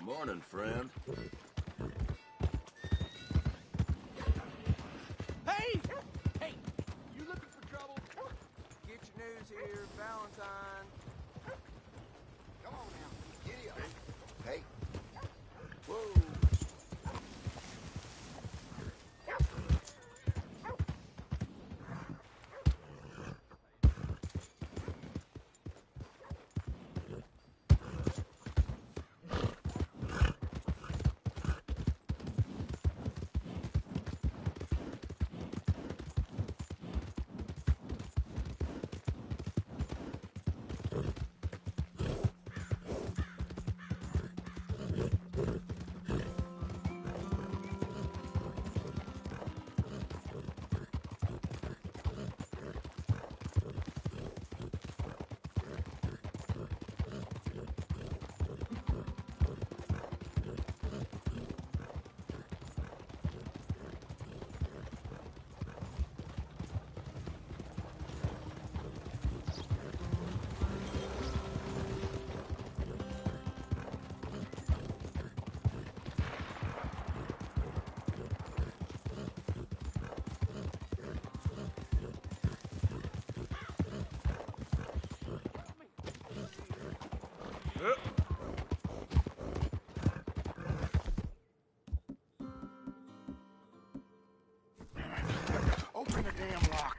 Morning, friend. Hey! Hey! You looking for trouble? Get your news here, Valentine. Come on now. Giddy up. Hey. Whoa! Open the damn lock.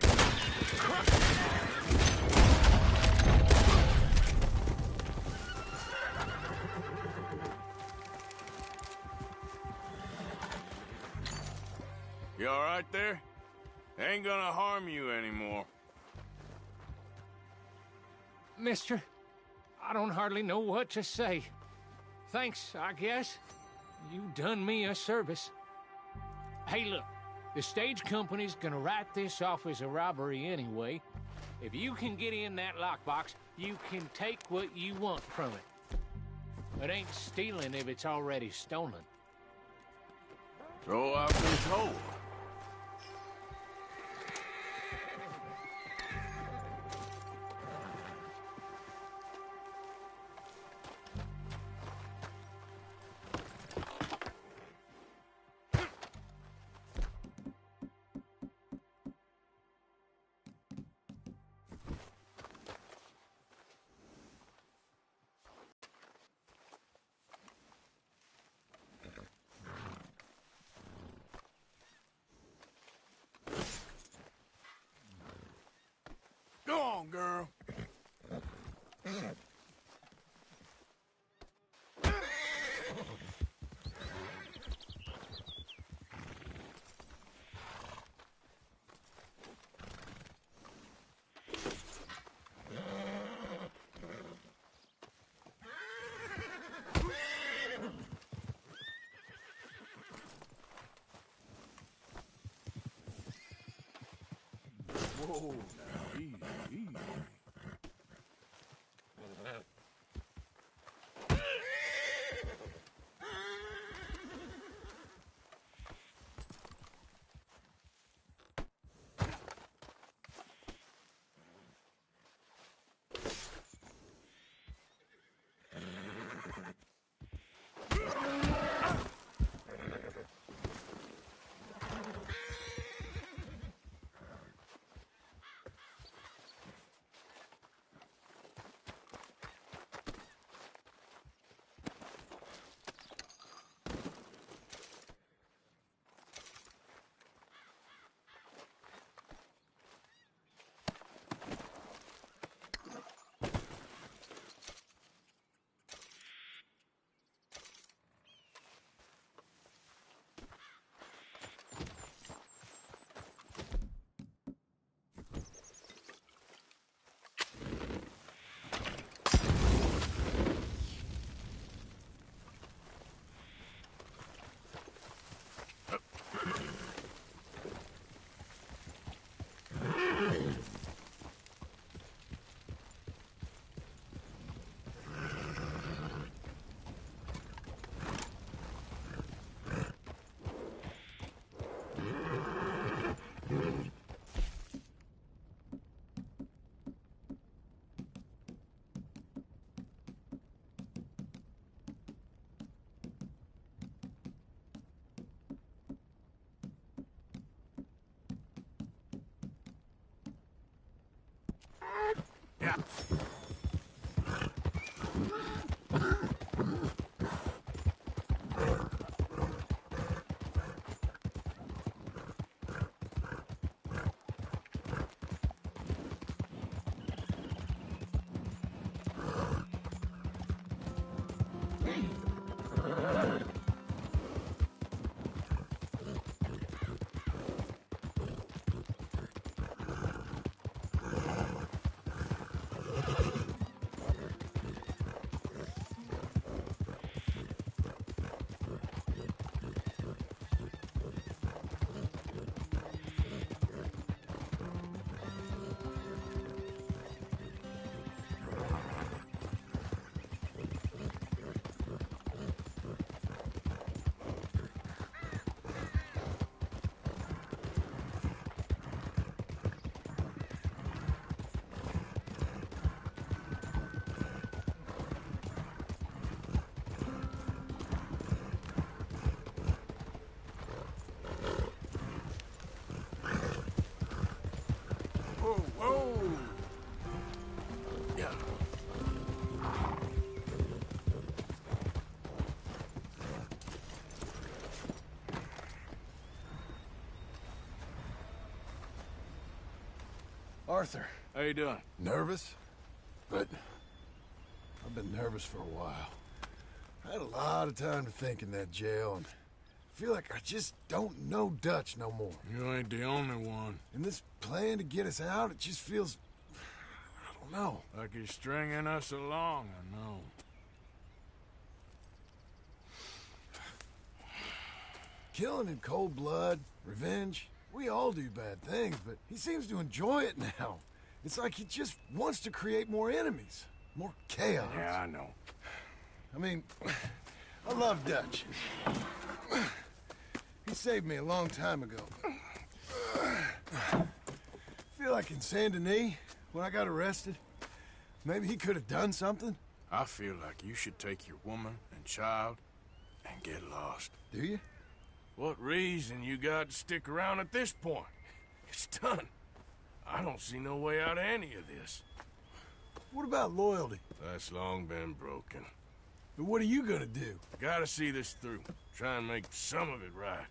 You all right there? Ain't gonna harm you anymore. Mister, I don't hardly know what to say. Thanks, I guess. You done me a service. Hey, look, the stage company's gonna write this off as a robbery anyway. If you can get in that lockbox, you can take what you want from it. It ain't stealing if it's already stolen. So I've been told. Go on, girl. Whoa, now, easy, easy. Whoa, whoa! Yeah. Arthur, How you doing? nervous? But I've been nervous for a while. I had a lot of time to think in that jail, and I feel like I just don't know Dutch no more. You ain't the only one. And this plan to get us out, it just feels... I don't know. Like he's stringing us along, I know. Killing in cold blood, revenge, we all do bad things, but he seems to enjoy it now. It's like he just wants to create more enemies, more chaos. Yeah, I know. I mean, I love Dutch. He saved me a long time ago. Feel like in Saint Denis, when I got arrested, maybe he could have done something. I feel like you should take your woman and child and get lost. Do you? What reason you got to stick around at this point? It's done. I don't see no way out of any of this. What about loyalty? That's long been broken. But what are you gonna do? Gotta see this through. Try and make some of it right.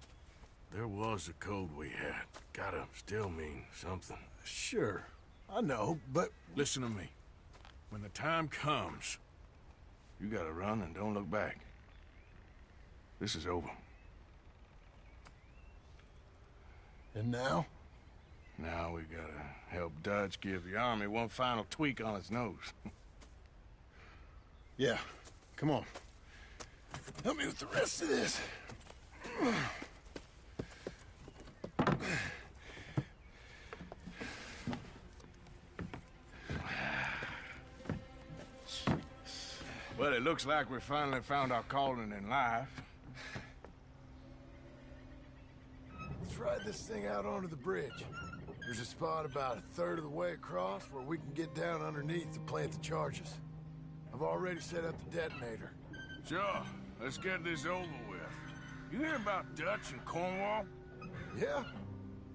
There was a code we had. Gotta still mean something. Sure, I know, but... Listen to me. When the time comes, you gotta run and don't look back. This is over. And now? Now we gotta help Dutch give the army one final tweak on its nose. Yeah, come on. Help me with the rest of this. Well, it looks like we finally found our calling in life. Let's ride this thing out onto the bridge. There's a spot about a third of the way across where we can get down underneath to plant the charges. I've already set up the detonator. Sure, let's get this over with. You hear about Dutch and Cornwall? Yeah,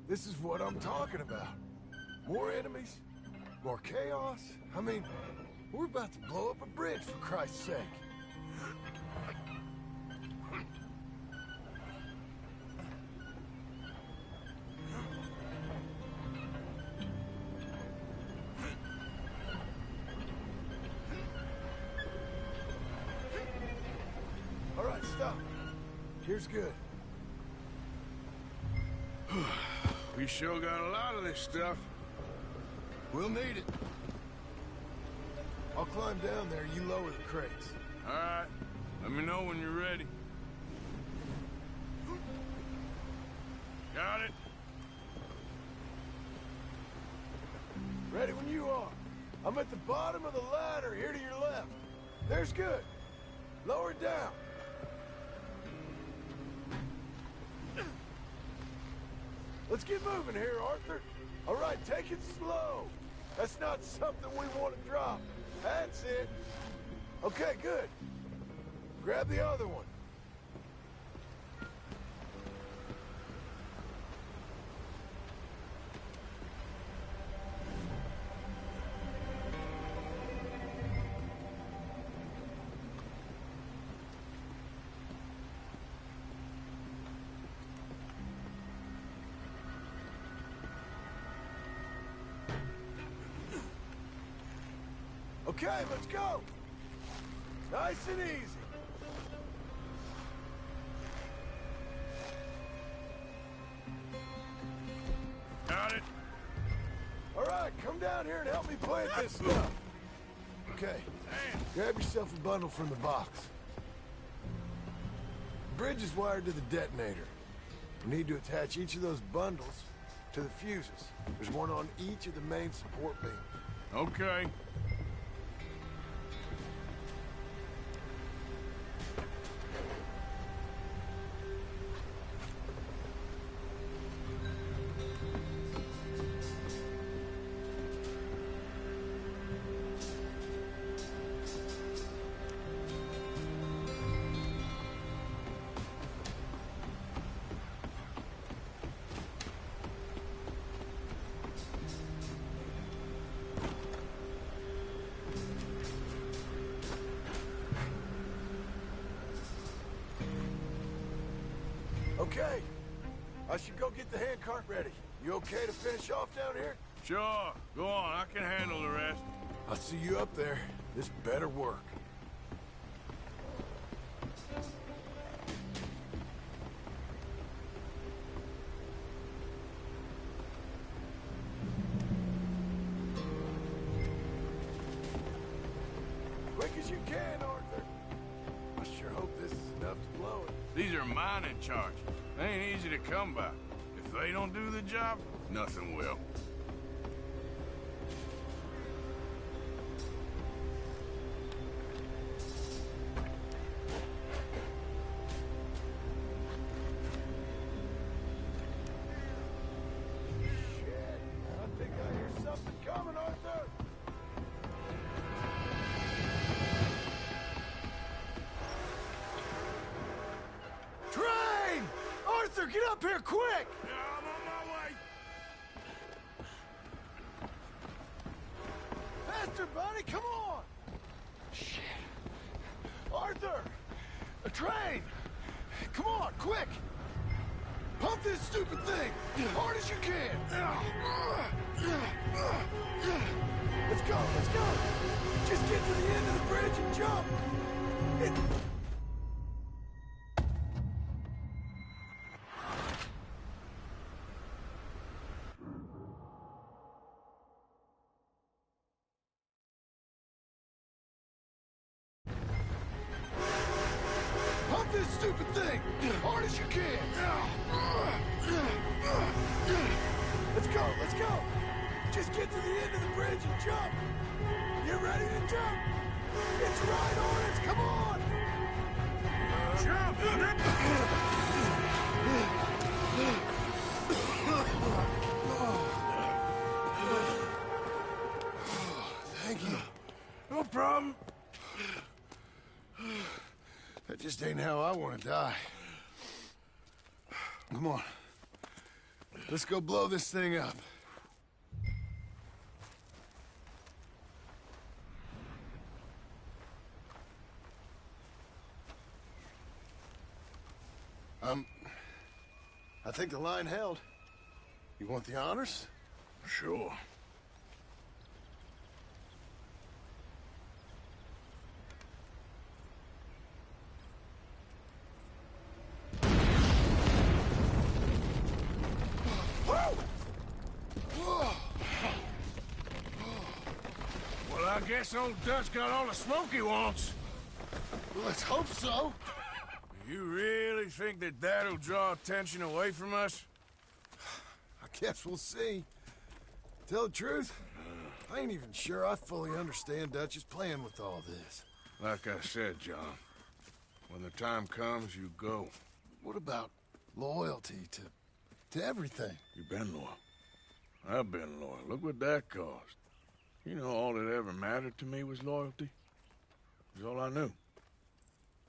this is what I'm talking about. More enemies, more chaos. I mean, we're about to blow up a bridge, for Christ's sake. All right, stop. Here's good. We sure got a lot of this stuff. We'll need it. I'll climb down there, you lower the crates. All right, let me know when you're ready. Got it? Ready when you are. I'm at the bottom of the ladder, here to your left. There's good. Lower it down. Let's get moving here, Arthur. All right, take it slow. That's not something we want to drop. That's it. Okay, good. Grab the other one. Okay, let's go. Nice and easy. Got it. All right, come down here and help me plant this stuff. Okay, grab yourself a bundle from the box. The bridge is wired to the detonator. We need to attach each of those bundles to the fuses. There's one on each of the main support beams. Okay. Okay, I should go get the handcart ready. You okay to finish off down here? Sure. Go on. I can handle the rest. I'll see you up there. This better work. Quick as you can, Arthur. I sure hope this is enough to blow it. These are mining charges. They ain't easy to come by. If they don't do the job, nothing will. Shit, I think I hear something coming, Arthur. Train! Arthur, get up here quick! Yeah, I'm on my way. Faster, buddy, come on! Shit. Arthur! A train! Come on, quick! Pump this stupid thing! Hard as you can! Let's go, let's go! Just get to the end of the bridge and jump! Pump this stupid thing! Hard as you can! Let's go, let's go! Just get to the end of the bridge and jump! You ready to jump? It's right on us, come on! Jump! Thank you. No problem. That just ain't how I want to die. Come on. Let's go blow this thing up. I think the line held. You want the honors? Sure. Well, I guess old Dutch got all the smoke he wants. Well, let's hope so. You really think that that'll draw attention away from us? I guess we'll see. Tell the truth, I ain't even sure I fully understand Dutch's plan with all this. Like I said, John, when the time comes, you go. What about loyalty to everything? You've been loyal. I've been loyal. Look what that cost. You know, all that ever mattered to me was loyalty. It was all I knew.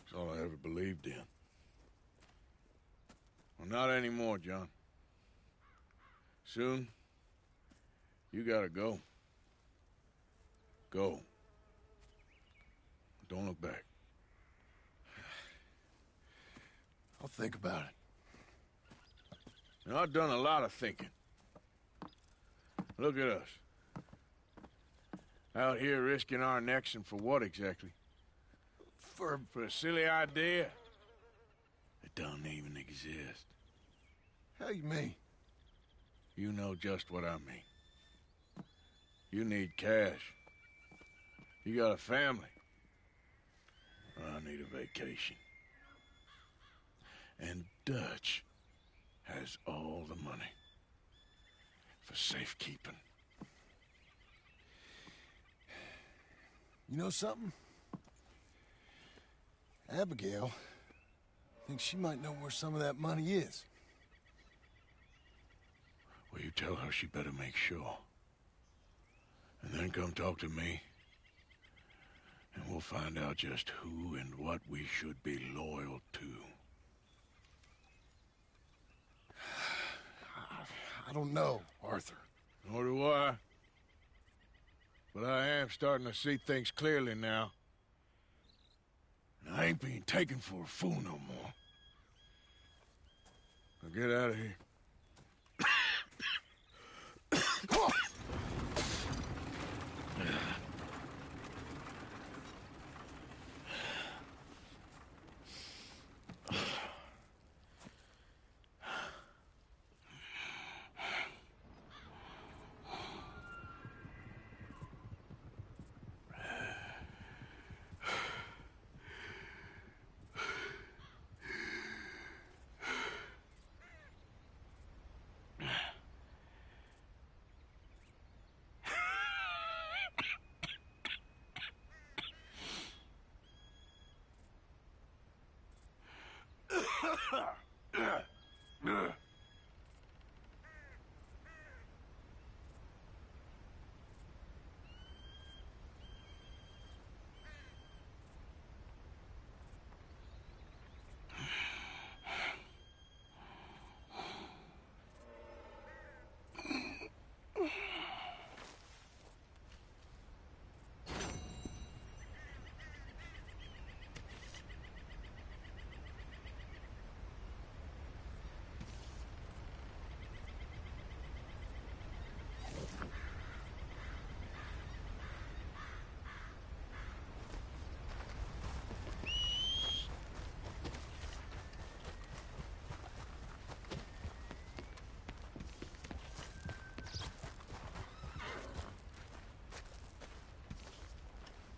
It's all I ever believed in. Well, not anymore, John. Soon, you gotta go. Go. Don't look back. I'll think about it. Now, I've done a lot of thinking. Look at us. Out here risking our necks, and for what exactly? For a silly idea that don't even exist. How you mean? You know just what I mean. You need cash. You got a family. I need a vacation. And Dutch has all the money for safekeeping. You know something? Abigail thinks she might know where some of that money is. Well, you tell her she better make sure. And then come talk to me. And we'll find out just who and what we should be loyal to. I don't know, Arthur. Nor do I. But I am starting to see things clearly now. And I ain't being taken for a fool no more. Now get out of here.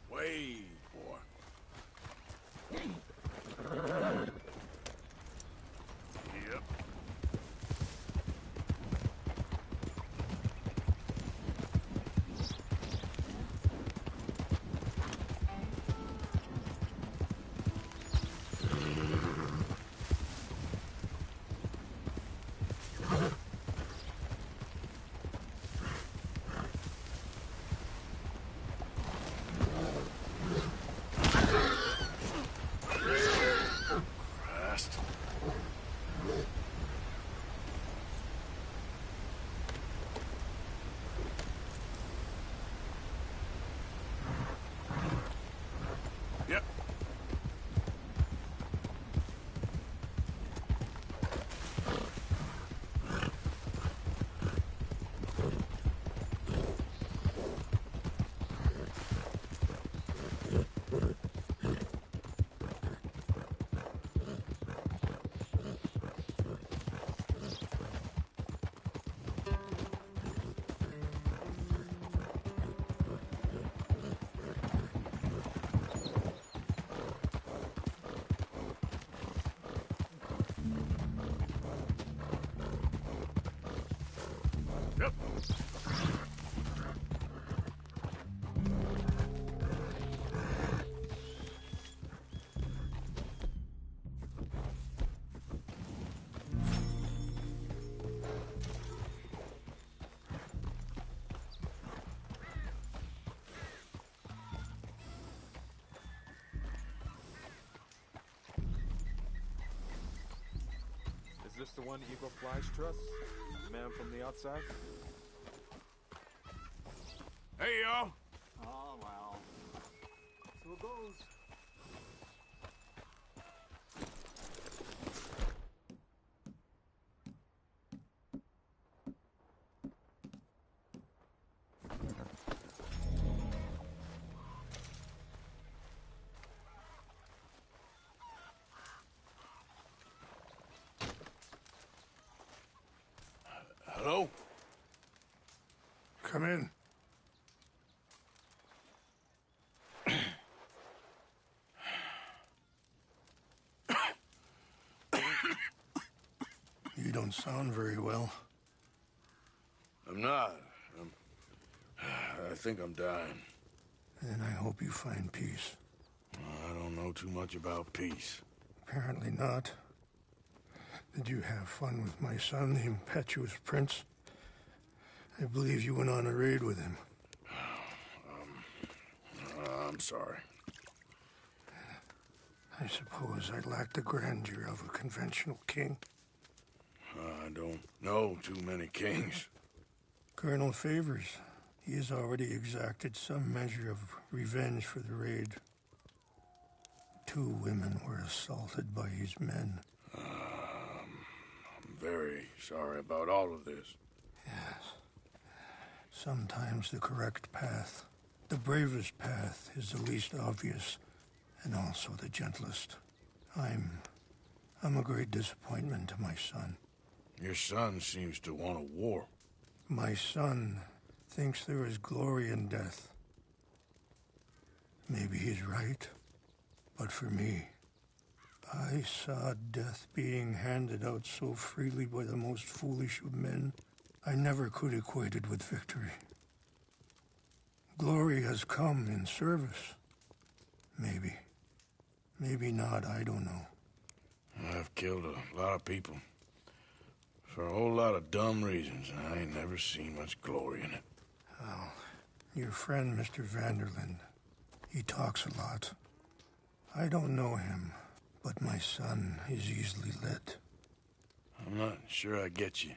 Way, boy. Yep. Yep. Yep. Is this the one Eagle Flies trusts? Man from the outside? Hey, y'all. Oh, well. So it goes. in. You don't sound very well. I'm not. I think I'm dying. And I hope you find peace. I don't know too much about peace. Apparently not. Did you have fun with my son, the impetuous prince? I believe you went on a raid with him. I'm sorry. I suppose I lack the grandeur of a conventional king. I don't know too many kings. Colonel Favors, he has already exacted some measure of revenge for the raid. 2 women were assaulted by his men. I'm very sorry about all of this. Yes. Sometimes the correct path, the bravest path, is the least obvious, and also the gentlest. I'm a great disappointment to my son. Your son seems to want a war. My son thinks there is glory in death. Maybe he's right, but for me, I saw death being handed out so freely by the most foolish of men, I never could equate it with victory. Glory has come in service. Maybe. Maybe not, I don't know. I've killed a lot of people. For a whole lot of dumb reasons, and I ain't never seen much glory in it. Well, your friend, Mr. Vanderlyn, he talks a lot. I don't know him, but my son is easily led. I'm not sure I get you.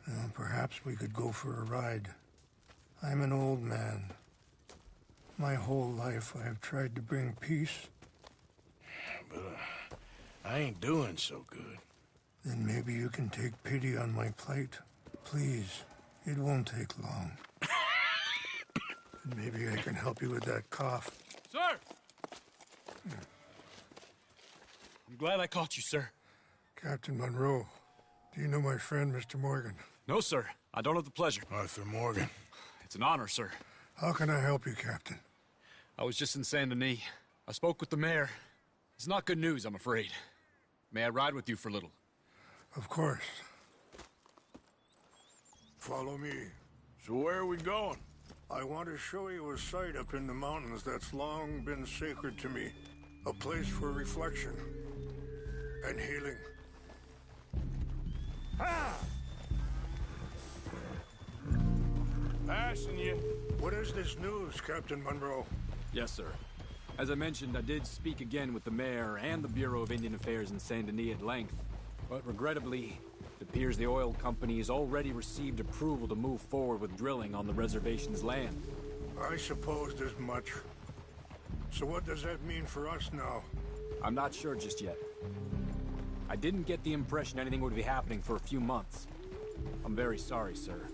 Well, perhaps we could go for a ride. I'm an old man. My whole life I have tried to bring peace. But I ain't doing so good. Then maybe you can take pity on my plight. Please, it won't take long. And maybe I can help you with that cough. Sir! I'm glad I caught you, sir. Captain Monroe, do you know my friend, Mr. Morgan? No, sir. I don't have the pleasure. Arthur Morgan. It's an honor, sir. How can I help you, Captain? I was just in Saint Denis. I spoke with the mayor. It's not good news, I'm afraid. May I ride with you for a little? Of course. Follow me. So where are we going? I want to show you a site up in the mountains that's long been sacred to me. A place for reflection and healing. Passing you. What is this news, Captain Monroe? Yes, sir. As I mentioned, I did speak again with the mayor and the Bureau of Indian Affairs in Saint Denis at length. But regrettably, it appears the oil company has already received approval to move forward with drilling on the reservation's land. I supposed as much. So what does that mean for us now? I'm not sure just yet. I didn't get the impression anything would be happening for a few months. I'm very sorry, sir.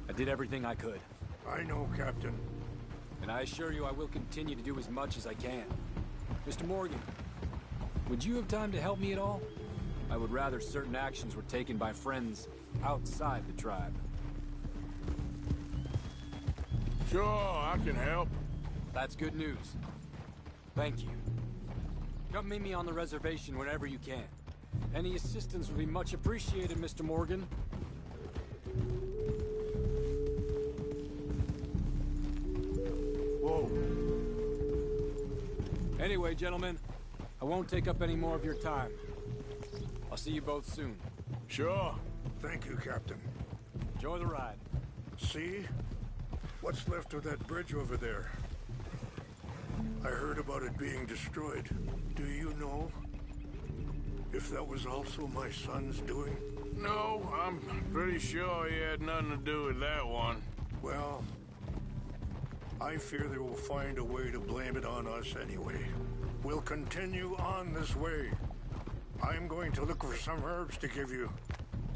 I did everything I could. I know, Captain. And I assure you I will continue to do as much as I can. Mr. Morgan, would you have time to help me at all? I would rather certain actions were taken by friends outside the tribe. Sure, I can help. That's good news. Thank you. Come meet me on the reservation whenever you can. Any assistance would be much appreciated, Mr. Morgan. Whoa. Anyway, gentlemen, I won't take up any more of your time. I'll see you both soon. Sure. Thank you, Captain. Enjoy the ride. See? What's left of that bridge over there? I heard about it being destroyed. Do you know if that was also my son's doing? No, I'm pretty sure he had nothing to do with that one. Well, I fear they will find a way to blame it on us anyway. We'll continue on this way. I'm going to look for some herbs to give you.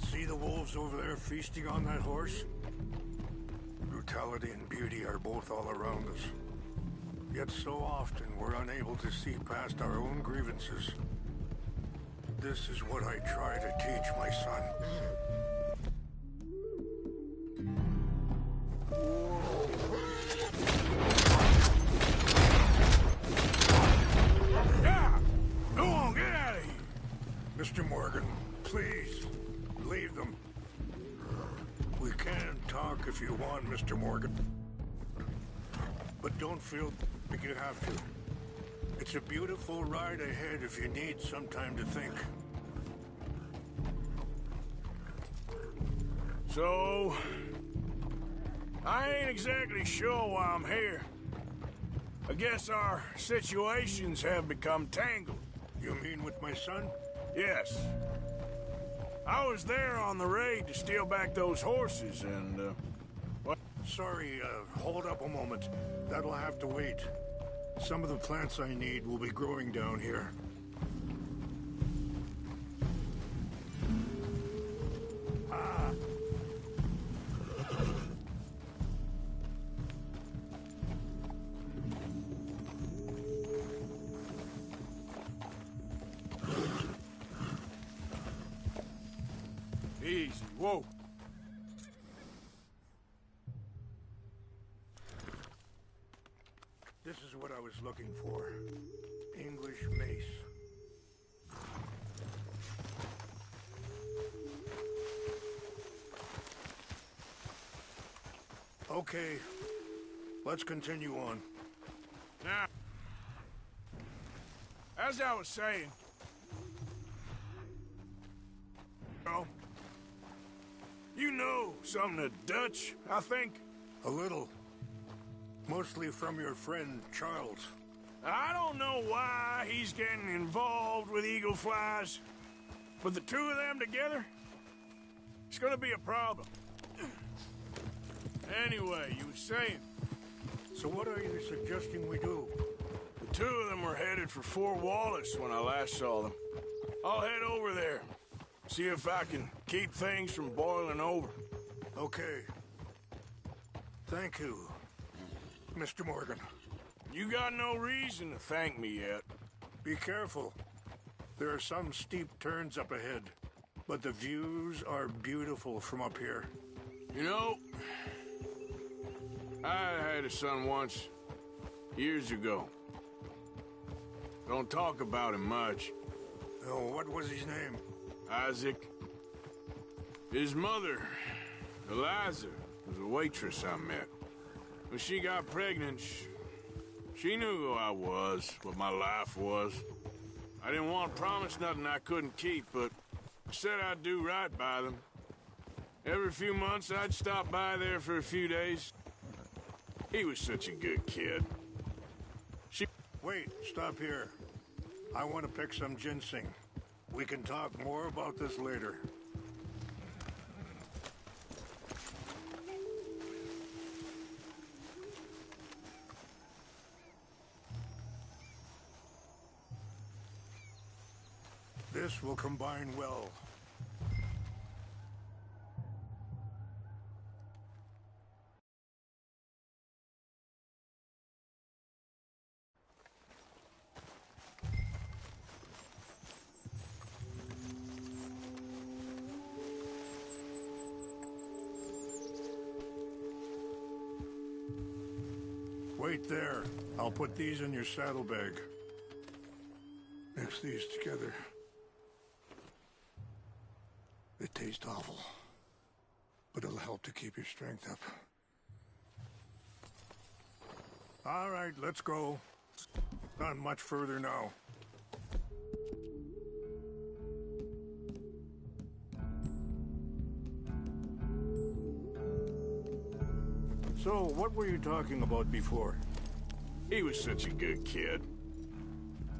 See the wolves over there feasting on that horse? Brutality and beauty are both all around us. Yet so often we're unable to see past our own grievances. This is what I try to teach my son. Mr. Morgan, please, leave them. We can talk if you want, Mr. Morgan. But don't feel like you have to. It's a beautiful ride ahead if you need some time to think. So, I ain't exactly sure why I'm here. I guess our situations have become tangled. You mean with my son? Yes. I was there on the raid to steal back those horses, and, what? Sorry, hold up a moment. That'll have to wait. Some of the plants I need will be growing down here. Easy, whoa. This is what I was looking for. English mace. Okay, let's continue on. Now, as I was saying, you know some of the Dutch, I think? A little. Mostly from your friend, Charles. I don't know why he's getting involved with eagle flies, but the two of them together, it's gonna be a problem. Anyway, you were saying, So what are you suggesting we do? the two of them were headed for Fort Wallace when I last saw them. I'll head over there, see if I can keep things from boiling over. Okay. Thank you, Mr. Morgan. You got no reason to thank me yet. Be careful. There are some steep turns up ahead, but the views are beautiful from up here. You know, I had a son once, years ago. Don't talk about him much. Oh, what was his name? Isaac. His mother, Eliza, was a waitress I met. When she got pregnant, she knew who I was, what my life was. I didn't want to promise nothing I couldn't keep, but I said I'd do right by them. Every few months, I'd stop by there for a few days. He was such a good kid. Wait, stop here. I want to pick some ginseng. We can talk more about this later. This will combine well. Wait there. I'll put these in your saddlebag. Mix these together. They taste awful, but it'll help to keep your strength up. All right, let's go. Not much further now. So, what were you talking about before? He was such a good kid.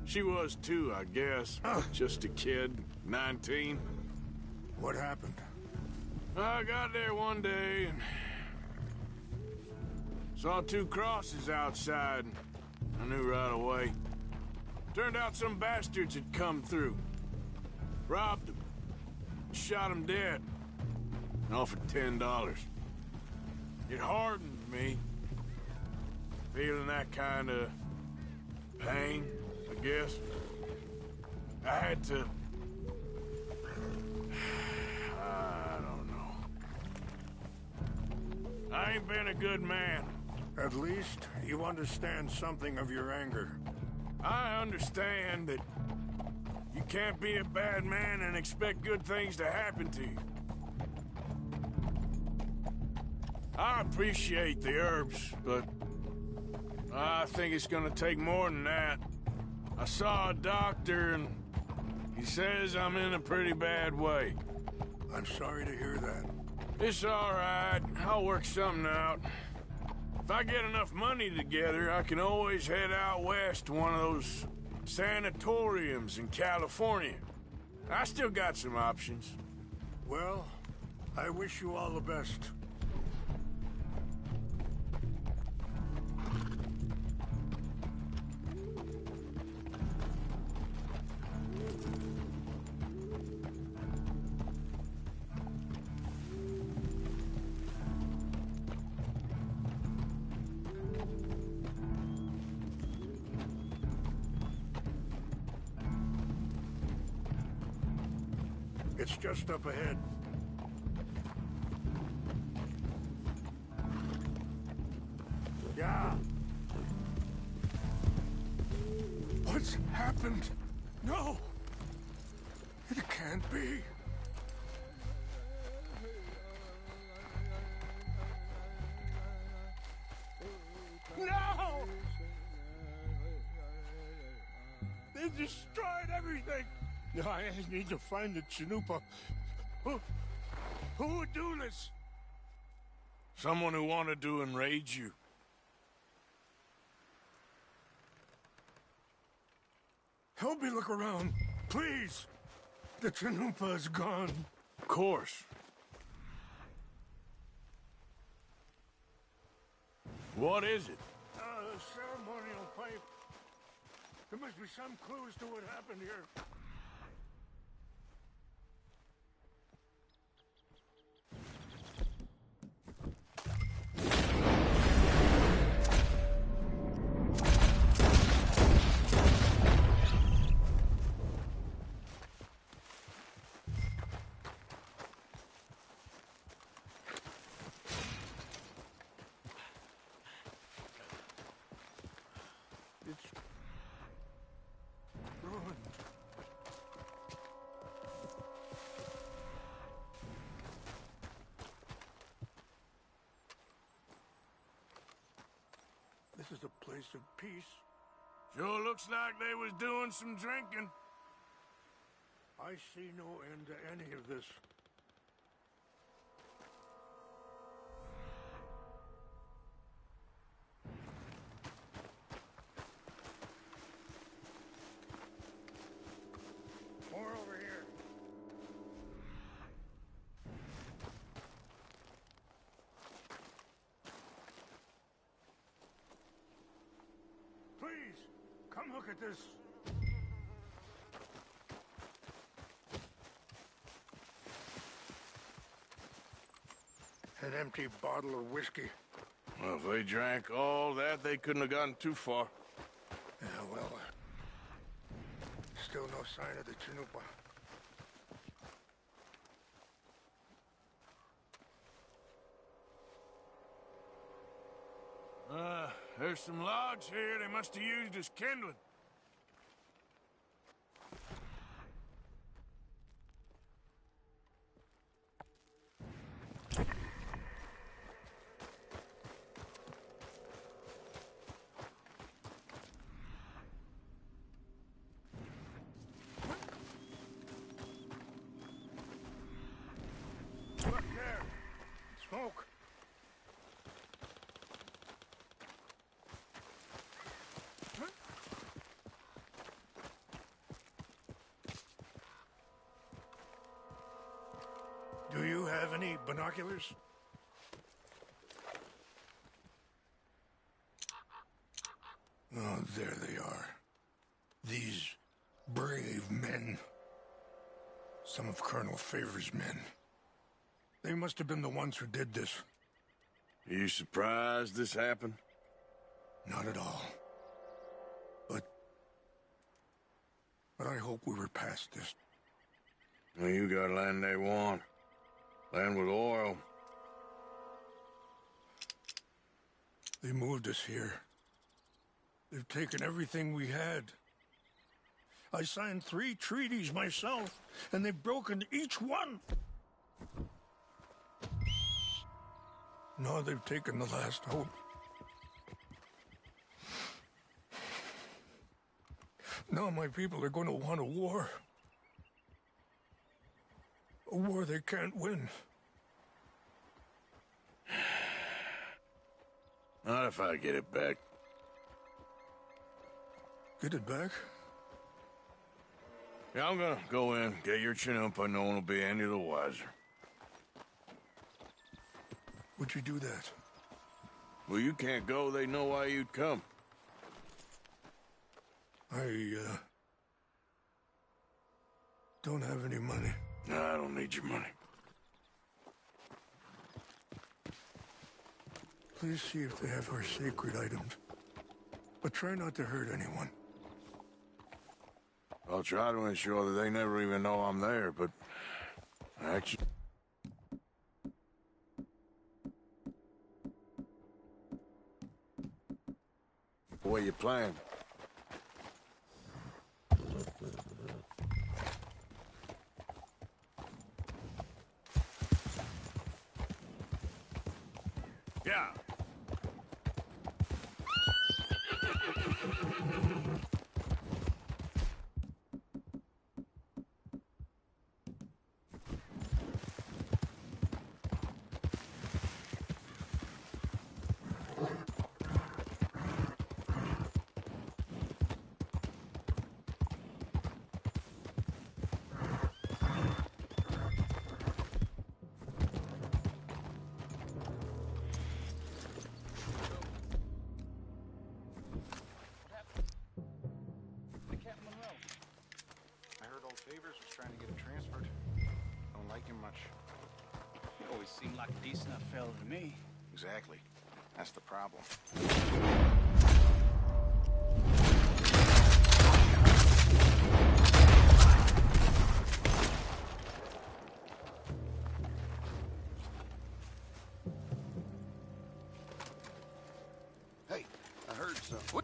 She was too, I guess. Just a kid, 19. What happened? I got there one day and saw two crosses outside. I knew right away. Turned out some bastards had come through. Robbed them. Shot them dead. And offered $10. It hardened me. Feeling that kind of pain, I guess. I had to... I don't know. I ain't been a good man. At least you understand something of your anger. I understand that you You can't be a bad man and expect good things to happen to you. I appreciate the herbs, but I think it's gonna take more than that. I saw a doctor and he says I'm in a pretty bad way. I'm sorry to hear that. It's all right. I'll work something out. If I get enough money together, I can always head out west to one of those sanatoriums in California. I still got some options. Well, I wish you all the best. It's just up ahead. Yeah. What's happened? No! It can't be. No! They destroyed everything! I need to find the Chanupa. Who would do this? Someone who wanted to enrage you. Help me look around, please. The Chanupa is gone. Of course. What is it? A ceremonial pipe. There must be some clues to what happened here. This is a place of peace. Sure looks like they was doing some drinking. I see no end to any of this. More over here. Please, come look at this. An empty bottle of whiskey. Well, if they drank all that, they couldn't have gotten too far. Yeah, well, still no sign of the Chanupa. There's some logs here they must have used as kindling. Look there! Smoke! Do you have any binoculars? Oh, there they are. These brave men. Some of Colonel Favor's men. They must have been the ones who did this. Are you surprised this happened? Not at all. But I hope we were past this. Well, you got land they want. Land with oil. They moved us here. They've taken everything we had. I signed 3 treaties myself, and they've broken each one. Now they've taken the last hope. Now my people are going to want a war. A war they can't win. Not if I get it back. Get it back? Yeah, I'm gonna go in, get your Chinook, but no one will be any the wiser. Would you do that? Well, you can't go, they know why you'd come. I, don't have any money. No, I don't need your money. Please see if they have our sacred items. But try not to hurt anyone. I'll try to ensure that they never even know I'm there, but... Actually... What you plan? Yeah. I heard old Favors was trying to get him transferred. Don't like him much. He always seemed like a decent enough fella to me. Exactly. That's the problem. Hey, I heard something.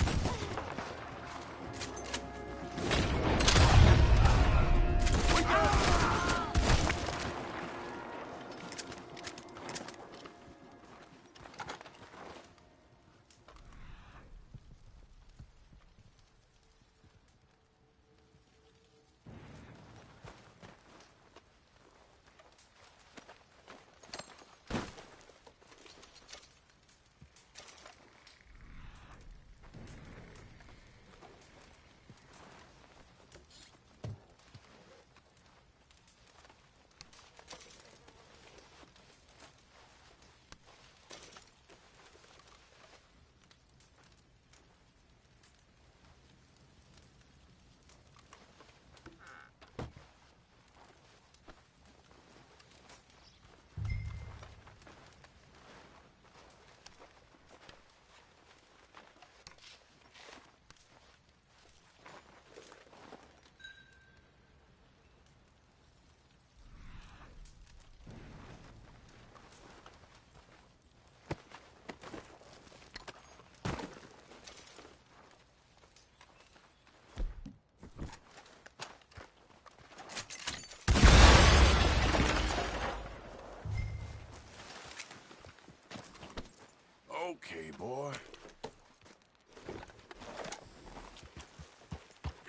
Okay, boy.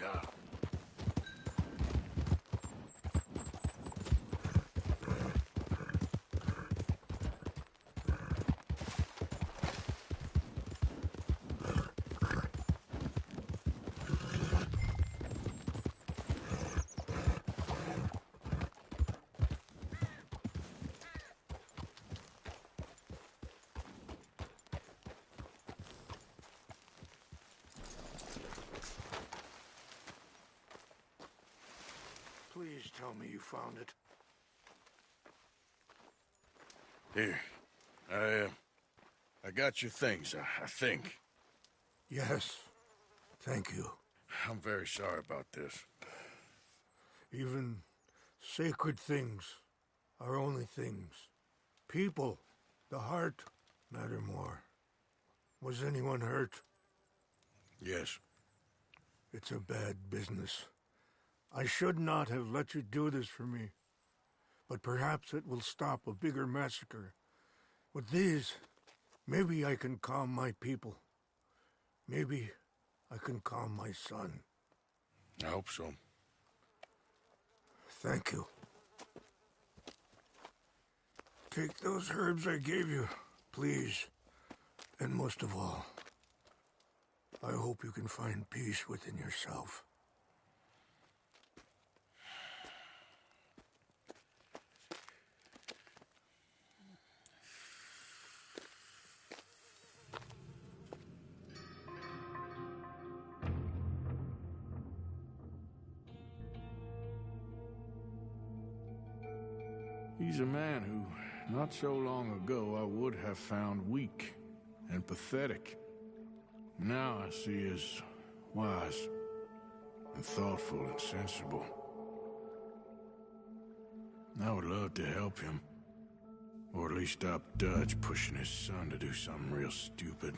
Yeah. Please tell me you found it. Here. I got your things, I think. Yes. Thank you. I'm very sorry about this. Even sacred things are only things. People, the heart, matter more. Was anyone hurt? Yes. It's a bad business. I should not have let you do this for me, but perhaps it will stop a bigger massacre. With these, maybe I can calm my people. Maybe I can calm my son. I hope so. Thank you. Take those herbs I gave you, please. And most of all, I hope you can find peace within yourself. He's a man who, not so long ago, I would have found weak and pathetic. Now I see as wise and thoughtful and sensible. I would love to help him. Or at least stop Dutch pushing his son to do something real stupid.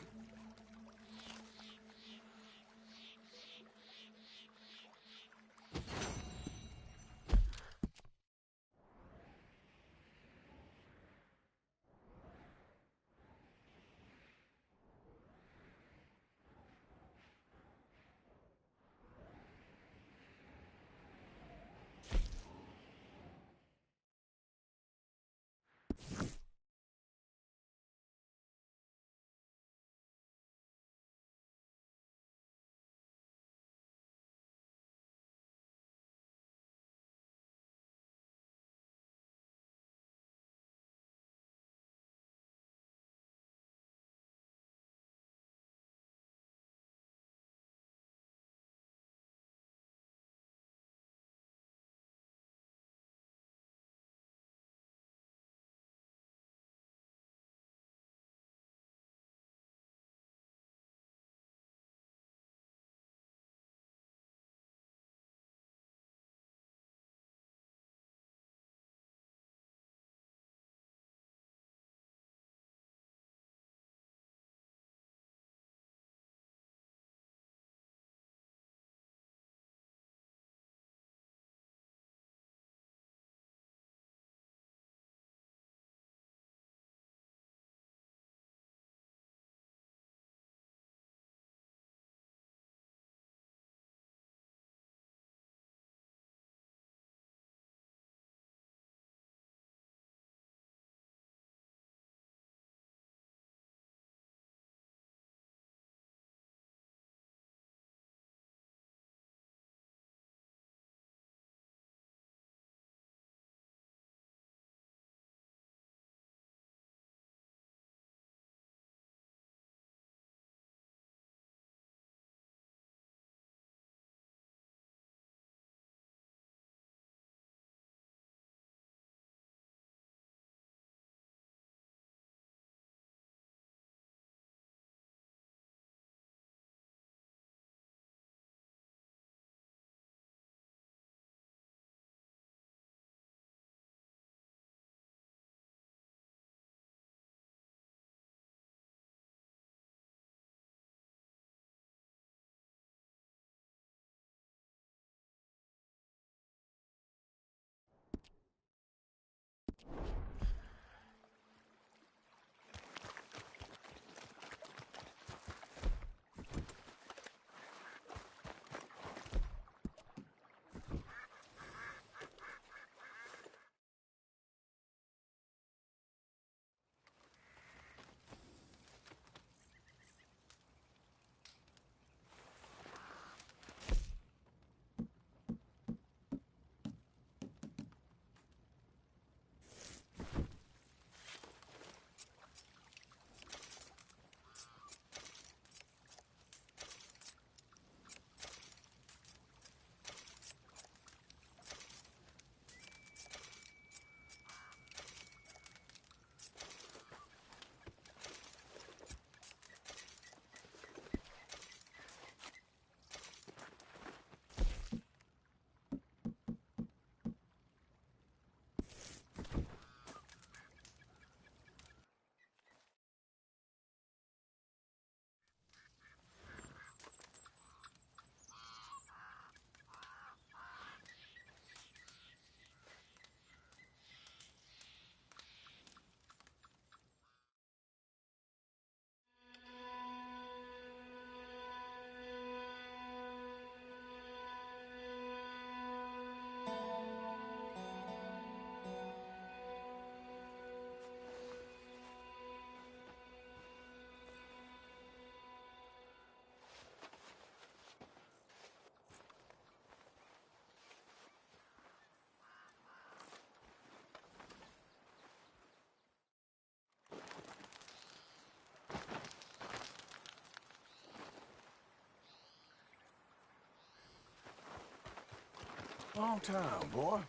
Long time, boy.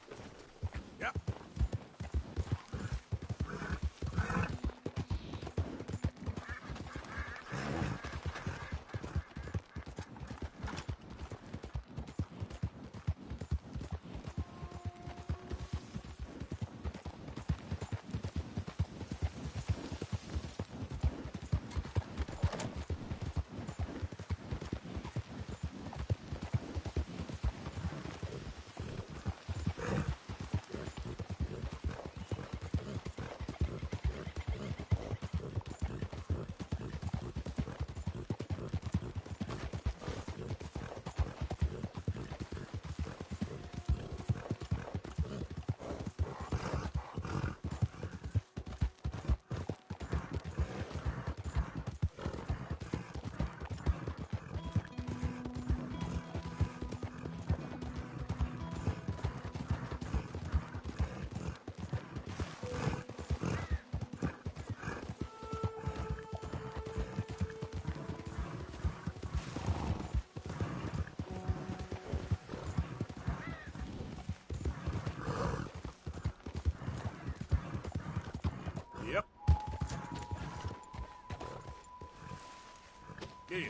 Yep. Yep. Yeah.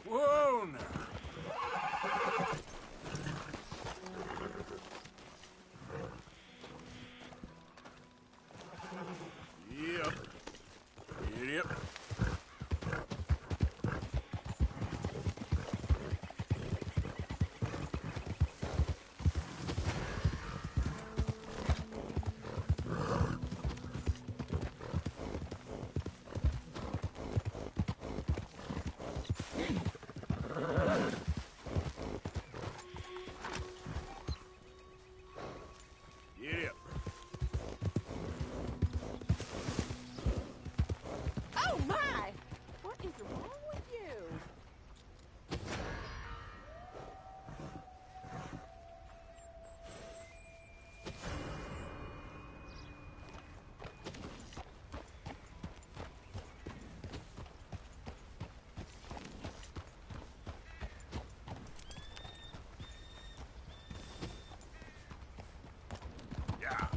Whoa, now. Yep. Yep. Yep. Oh, my! What is wrong with you? Yeah.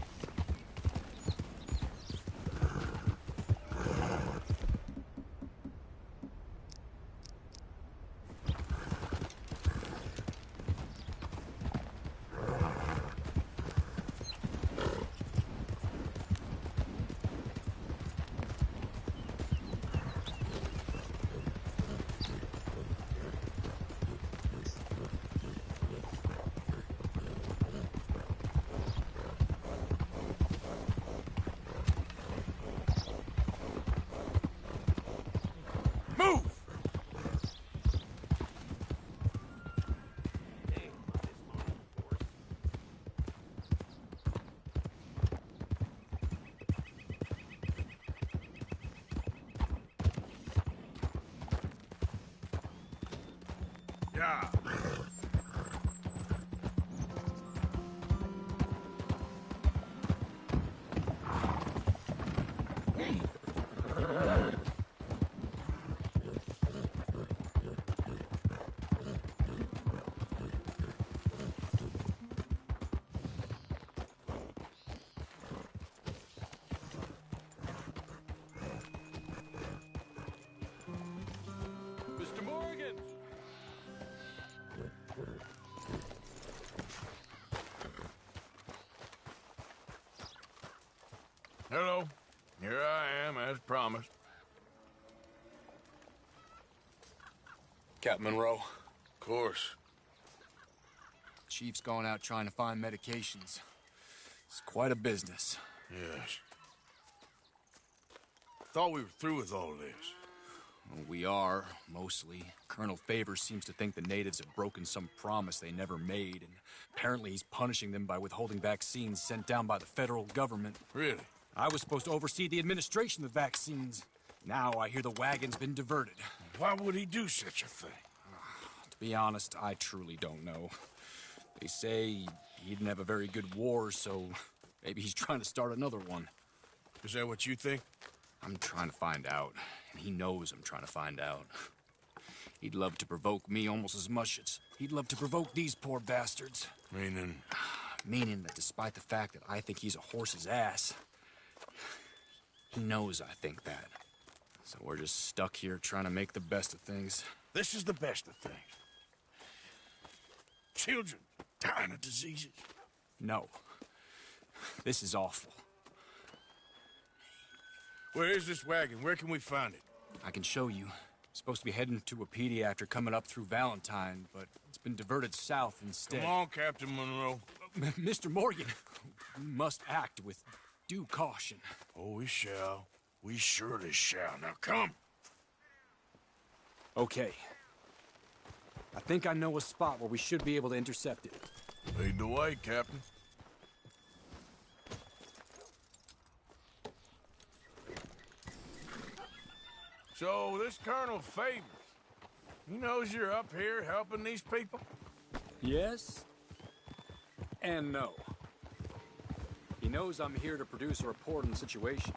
Move! Yeah. Mr. Morgan! Hello. Here I am, as promised. Captain Monroe. Of course. Chief's gone out trying to find medications. It's quite a business. Yes. Thought we were through with all this. Well, we are, mostly. Colonel Favors seems to think the natives have broken some promise they never made, and apparently he's punishing them by withholding vaccines sent down by the federal government. Really? I was supposed to oversee the administration of the vaccines. Now I hear the wagon's been diverted. Why would he do such a thing? To Be honest, I truly don't know. They say he didn't have a very good war, so maybe he's trying to start another one. Is that what you think? I'm trying to find out, and he knows I'm trying to find out. He'd love to provoke me almost as much as he'd love to provoke these poor bastards. Meaning? Meaning that despite the fact that I think he's a horse's ass, he knows I think that. So we're just stuck here trying to make the best of things. This is the best of things. Children dying of diseases. No. This is awful. Where is this wagon? Where can we find it? I can show you. Supposed to be heading to Wapiti after coming up through Valentine, but it's been diverted south instead. Come on, Captain Monroe. Mr. Morgan, we must act with due caution. Oh, we shall. We surely shall. Now, come. Okay. I think I know a spot where we should be able to intercept it. Lead the way, Captain. So, this Colonel Favors, he knows you're up here helping these people? Yes and no. He knows I'm here to produce a report on the situation.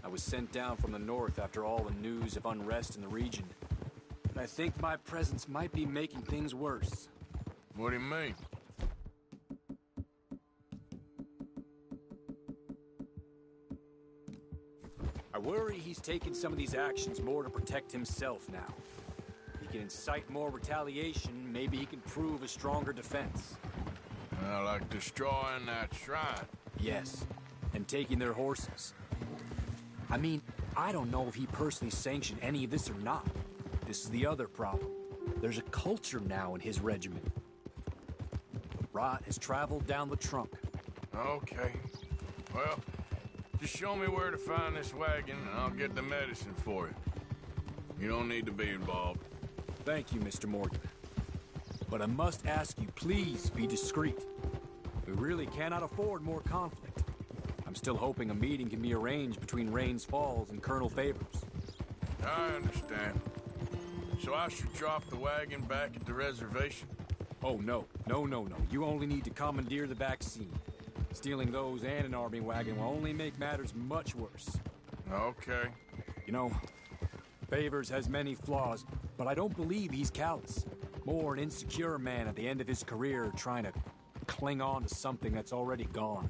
I was sent down from the north after all the news of unrest in the region. But I think my presence might be making things worse. What do you mean? I worry he's taking some of these actions more to protect himself now. He can incite more retaliation, maybe he can prove a stronger defense. Like destroying that shrine. Yes, and taking their horses. I mean, I don't know if he personally sanctioned any of this or not. This is the other problem. There's a culture now in his regiment. The rot has traveled down the trunk. Okay. Well, just show me where to find this wagon, and I'll get the medicine for you. You don't need to be involved. Thank you, Mr. Morgan. But I must ask you, please be discreet. We really cannot afford more conflict. I'm still hoping a meeting can be arranged between Rains Falls and Colonel Favors. I understand. So I should drop the wagon back at the reservation? Oh, no. No. You only need to commandeer the vaccine. Stealing those and an army wagon will only make matters much worse. Okay. You know, Favors has many flaws, but I don't believe he's callous. More an insecure man at the end of his career trying to cling on to something that's already gone.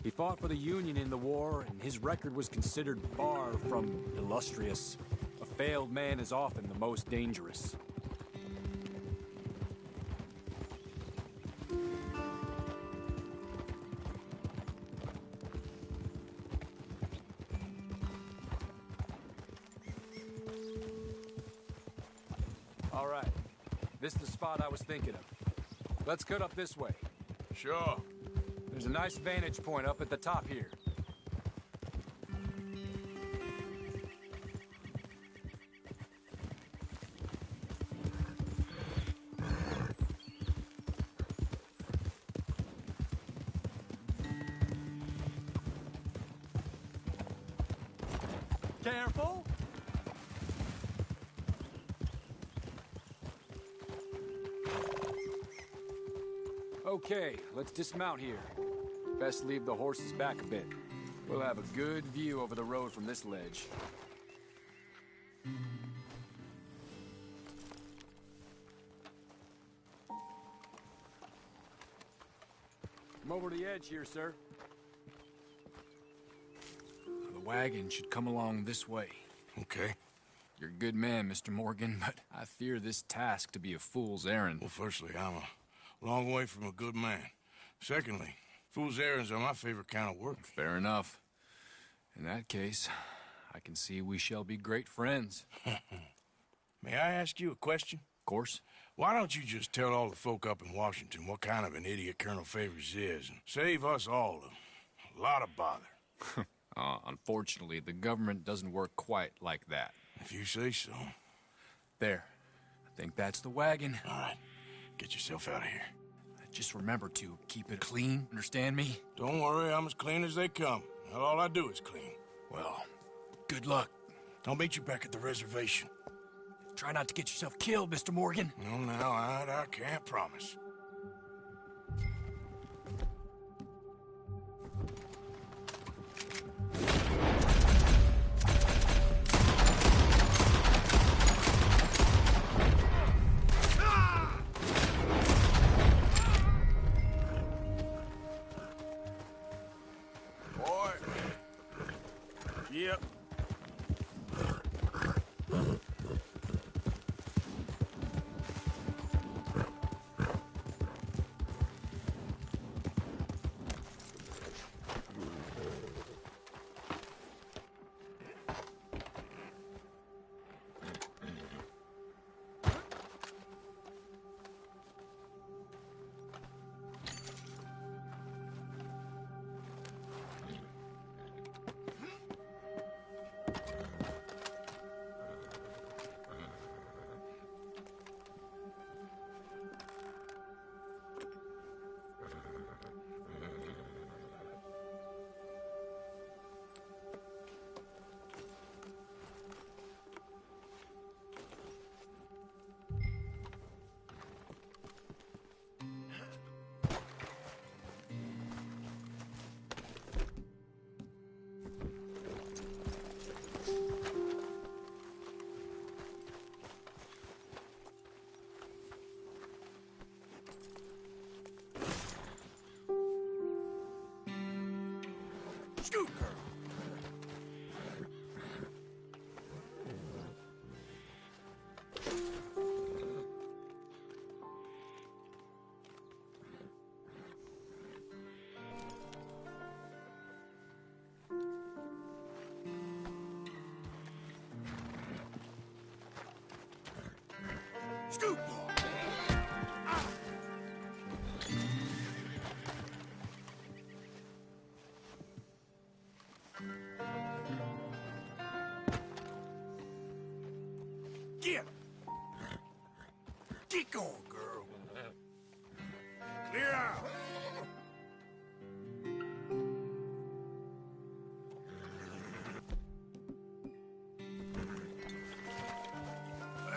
He fought for the Union in the war, and his record was considered far from illustrious. A failed man is often the most dangerous. All right. This is the spot I was thinking of. Let's cut up this way. Sure. There's a nice vantage point up at the top here. Careful! Okay, let's dismount here. Best leave the horses back a bit. We'll have a good view over the road from this ledge. Come over to the edge here, sir. The wagon should come along this way. Okay. You're a good man, Mr. Morgan, but I fear this task to be a fool's errand. Well, firstly, I'm a long way from a good man. Secondly, fool's errands are my favorite kind of work. Fair enough. In that case, I can see we shall be great friends. May I ask you a question? Of course. Why don't you just tell all the folk up in Washington what kind of an idiot Colonel Favors is and save us all a lot of bother? Unfortunately, the government doesn't work quite like that. If you say so. There. I think that's the wagon. All right. Get yourself out of here. Just remember to keep it clean, understand me? Don't worry, I'm as clean as they come. Not all I do is clean. Well, good luck. I'll meet you back at the reservation. Try not to get yourself killed, Mr. Morgan. No, now, I can't promise. Boy. Yep. Scoot, girl. Scoot, boy. Get going, girl. Clear out.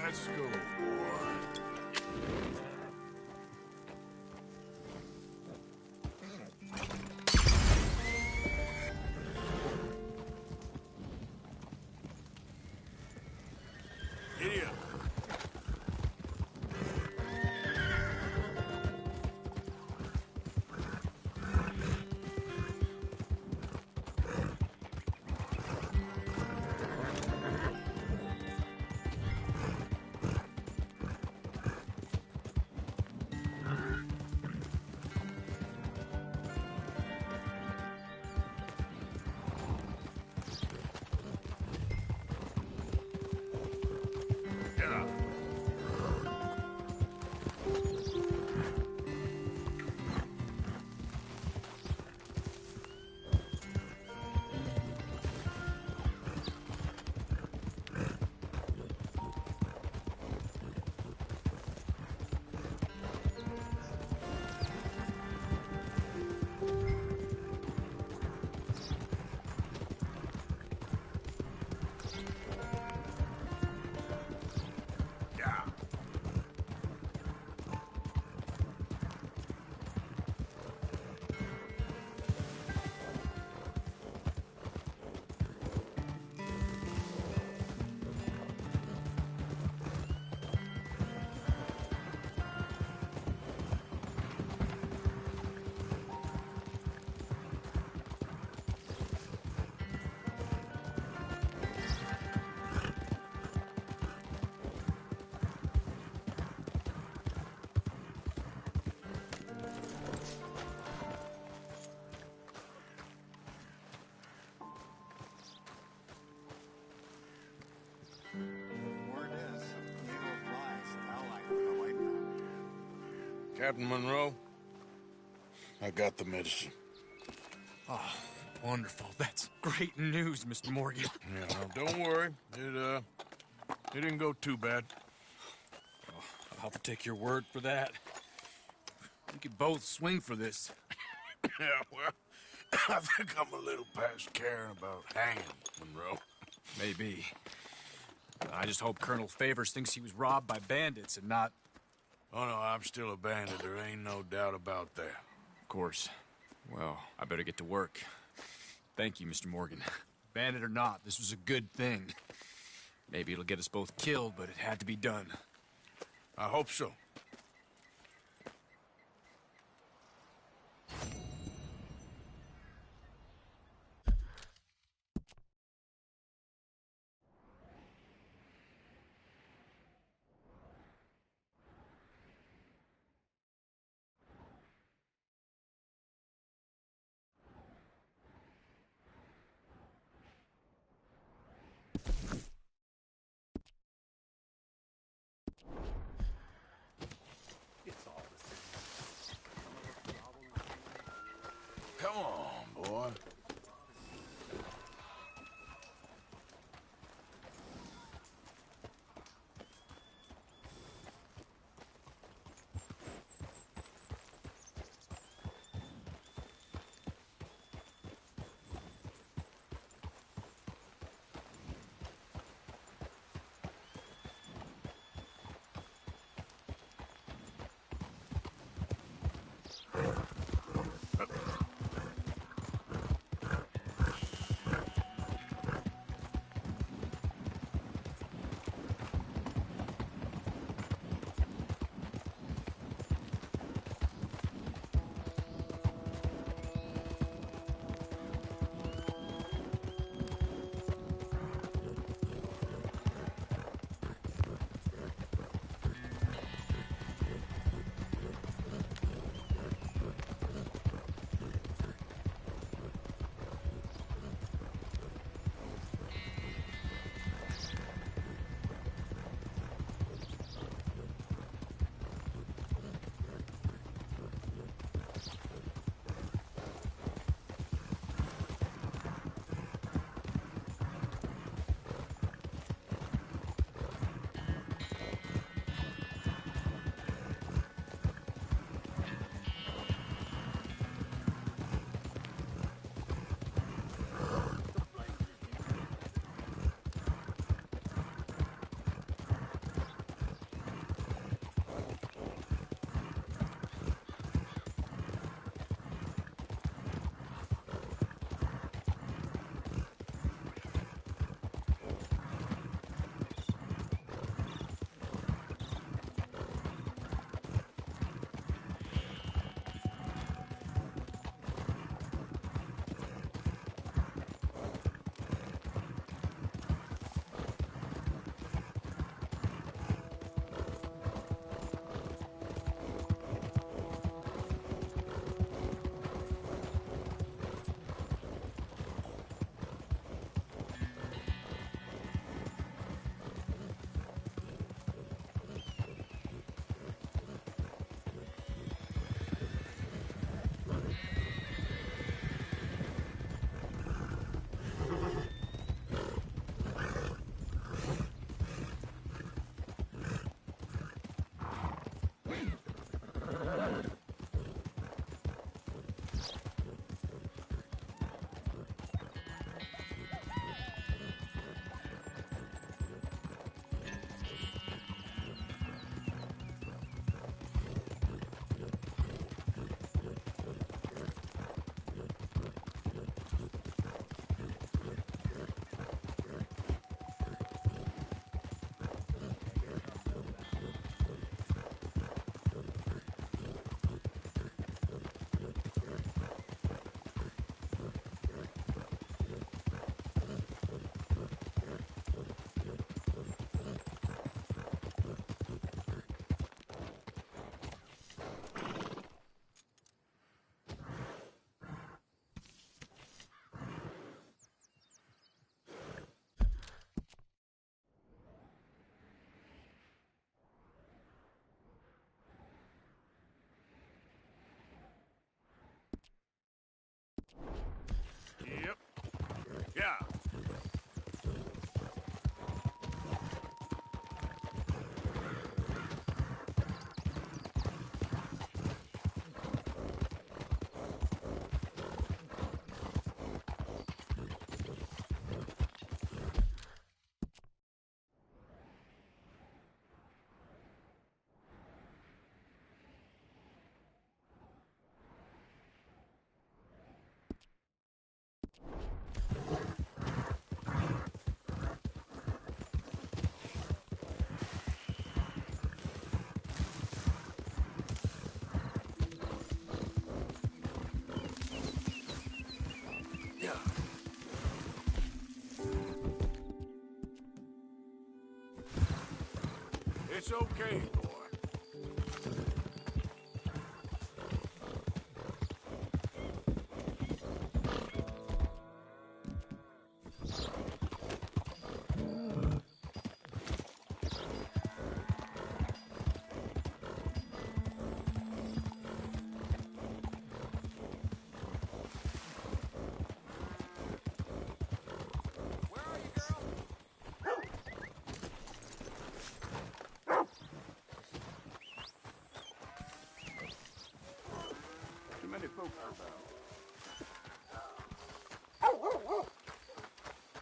Let's go, boy. Giddy up. Word is, Diego flies now like a white man. Captain Monroe, I got the medicine. Oh, wonderful. That's great news, Mr. Morgan. Yeah, no, don't worry. It didn't go too bad. Oh, I'll have to take your word for that. We could both swing for this. Yeah, well, I think I'm a little past caring about hanging, Monroe. Maybe. I just hope Colonel Favors thinks he was robbed by bandits and not... Oh, no, I'm still a bandit. There ain't no doubt about that. Of course. Well, I better get to work. Thank you, Mr. Morgan. Bandit or not, this was a good thing. Maybe it'll get us both killed, but it had to be done. I hope so. Come on, boy. It's okay, boy. Too many folks about.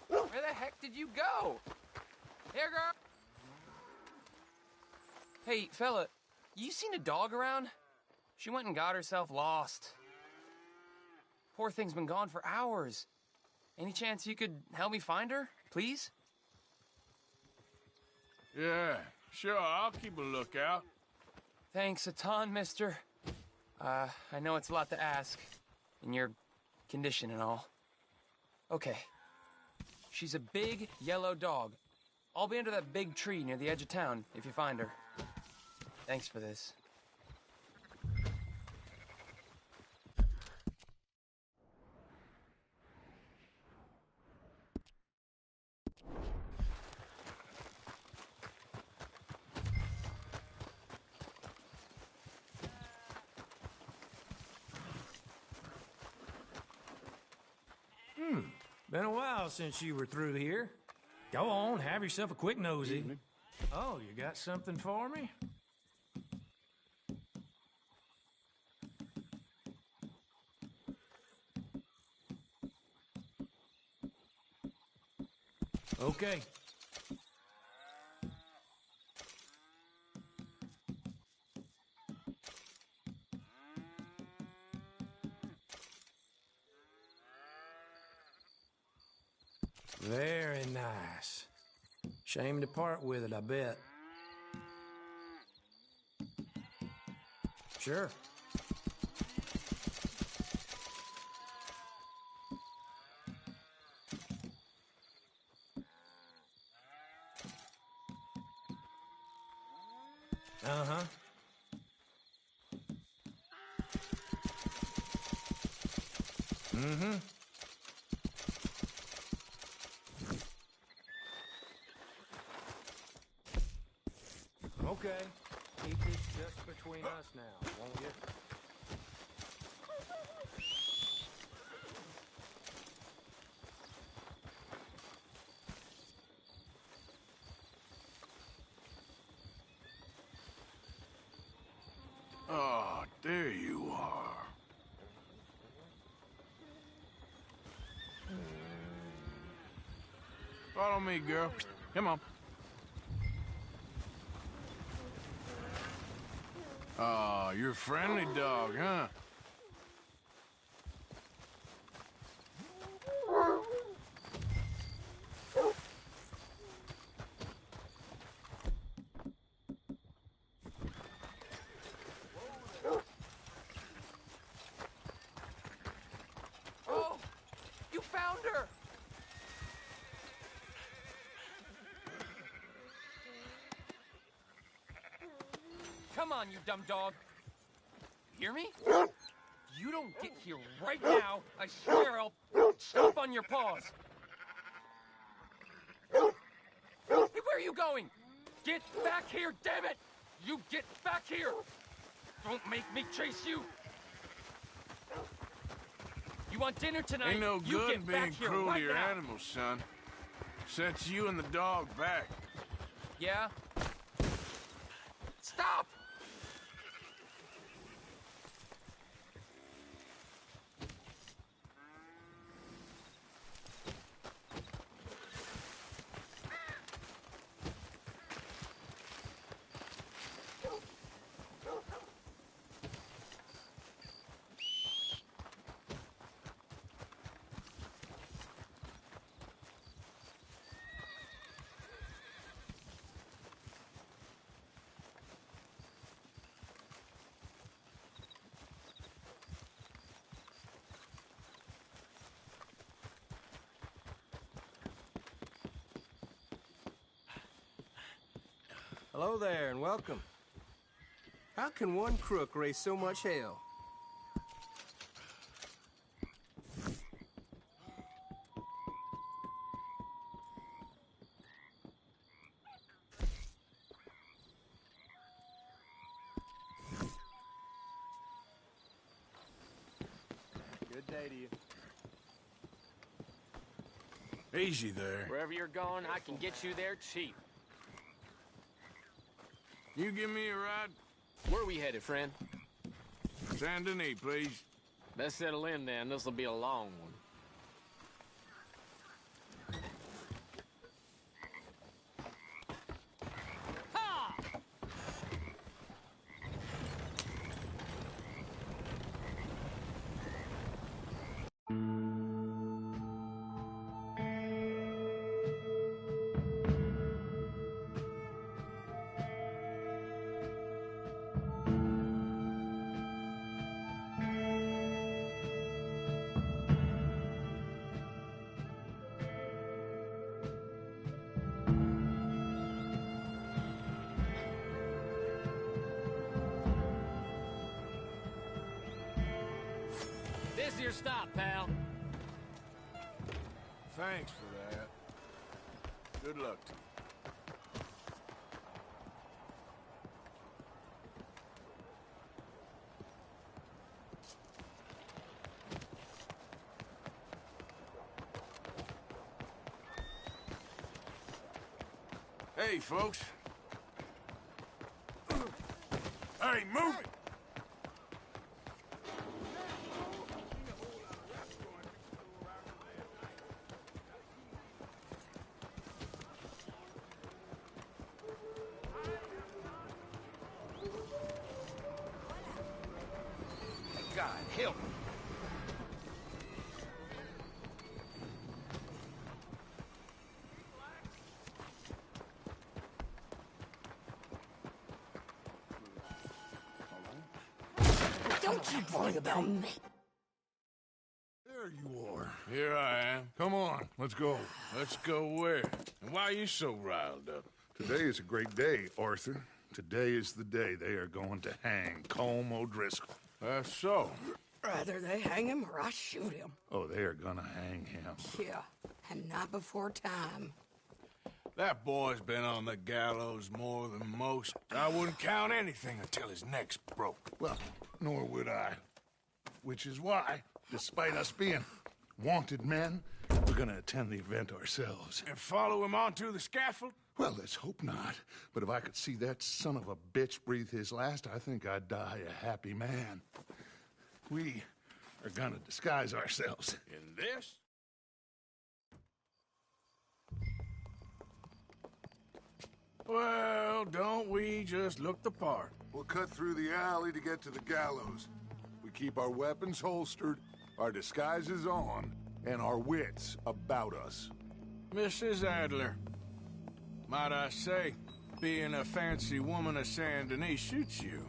Where the heck did you go? Here, girl. Hey, fella, you seen a dog around? She went and got herself lost. Poor thing's been gone for hours. Any chance you could help me find her, please? Yeah, sure, I'll keep a lookout. Thanks a ton, mister. I know it's a lot to ask, in your condition and all. Okay. She's a big, yellow dog. I'll be under that big tree near the edge of town if you find her. Thanks for this. Been a while since you were through here. Go on, have yourself a quick nosy. Oh, you got something for me? Okay. Very nice. Shame to part with it, I bet. Sure. Uh-huh. Mm-hmm. Okay. Keep this just between us now, won't you? Oh, there you are. Follow me, girl. Come on. Oh, you're a friendly dog, huh? Oh! You found her! Come on, you dumb dog. Hear me? You don't get here right now, I swear I'll stomp on your paws. Hey, where are you going? Get back here, damn it! You get back here! Don't make me chase you! You want dinner tonight? Ain't no you good get being back here cruel right to your now. animals, son. Sets you and the dog back. Yeah? Stop! Hello there, and welcome. How can one crook raise so much hell? Good day to you. Easy there. Wherever you're going, I can get you there cheap. You give me a ride? Where are we headed, friend? Saint Denis, please. Let's settle in then. This'll be a long one. This is your stop, pal. Thanks for that. Good luck to you. Hey, folks. Hey, move it! God, help me. Don't you worry about me. There you are. Here I am. Come on, let's go. Let's go where? And why are you so riled up? Today is a great day, Arthur. Today is the day they are going to hang Colm O'Driscoll. That's so. Rather they hang him or I shoot him. Oh, they are gonna hang him. Yeah, and not before time. That boy's been on the gallows more than most. I wouldn't count anything until his neck's broke. Well, nor would I. Which is why, despite us being wanted men, we're gonna attend the event ourselves. And follow him onto the scaffold? Well, let's hope not. But if I could see that son of a bitch breathe his last, I think I'd die a happy man. We are gonna disguise ourselves. In this? Well, don't we just look the part? We'll cut through the alley to get to the gallows. We keep our weapons holstered, our disguises on, and our wits about us. Mrs. Adler, might I say, being a fancy woman of Saint Denis suits you.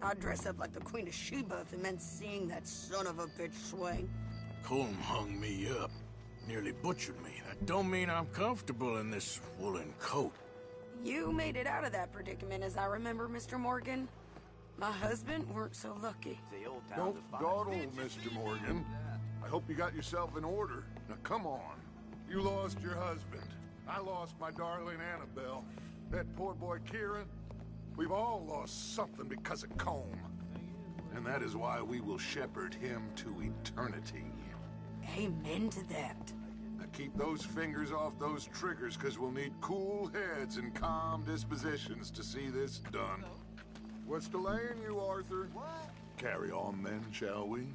I'd dress up like the Queen of Sheba if it meant seeing that son of a bitch swing. Colm hung me up, nearly butchered me. That don't mean I'm comfortable in this woolen coat. You made it out of that predicament, as I remember, Mr. Morgan. My husband weren't so lucky. Don't dawdle, Mr. Morgan. I hope you got yourself in order. Now, come on. You lost your husband. I lost my darling Annabelle. That poor boy Kieran. We've all lost something because of Colm. And that is why we will shepherd him to eternity. Amen to that. Now keep those fingers off those triggers, because we'll need cool heads and calm dispositions to see this done. What's delaying you, Arthur? What? Carry on then, shall we?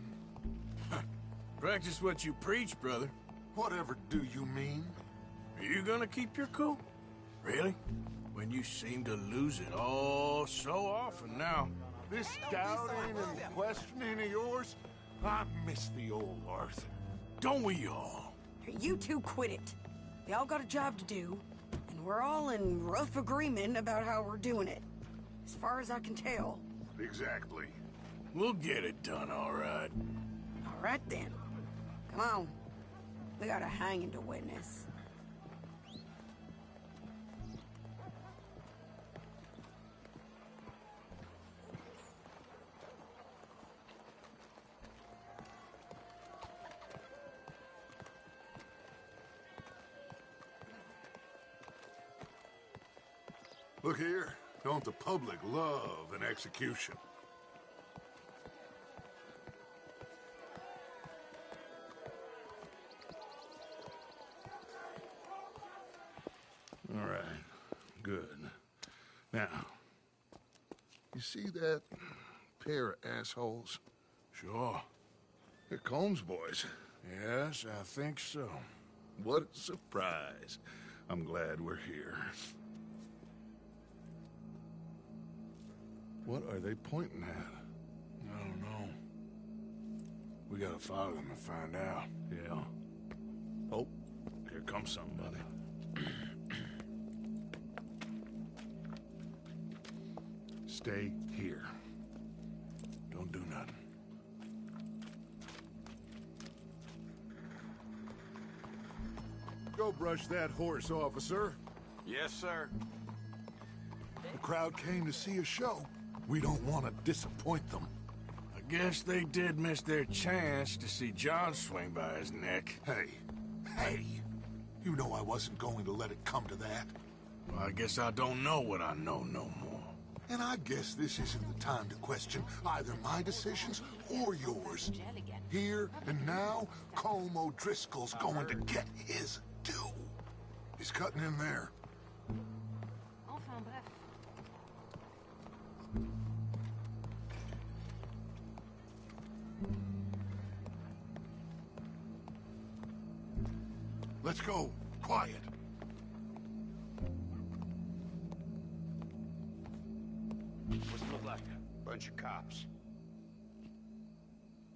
Practice what you preach, brother. Whatever do you mean? Are you gonna keep your cool? Really? When you seem to lose it all so often now. This doubting and questioning of yours, I miss the old Arthur. Don't we all? You two quit it. They all got a job to do, and we're all in rough agreement about how we're doing it. As far as I can tell. Exactly. We'll get it done, all right. All right, then. Come on. We got a hanging to witness. Look here. Don't the public love an execution? All right. Good. Now, you see that pair of assholes? Sure. They're Combs boys. Yes, I think so. What a surprise. I'm glad we're here. What are they pointing at? I don't know. We gotta follow them and find out. Yeah. Oh, here comes somebody. Stay here. Don't do nothing. Go brush that horse, officer. Yes, sir. The crowd came to see a show. We don't want to disappoint them. I guess they did miss their chance to see John swing by his neck. Hey, you know I wasn't going to let it come to that. Well, I guess I don't know what I know no more. And I guess this isn't the time to question either my decisions or yours. Here and now, Colm O'Driscoll's going to get his due. He's cutting in there. Let's go. Quiet. What's it look like? Bunch of cops.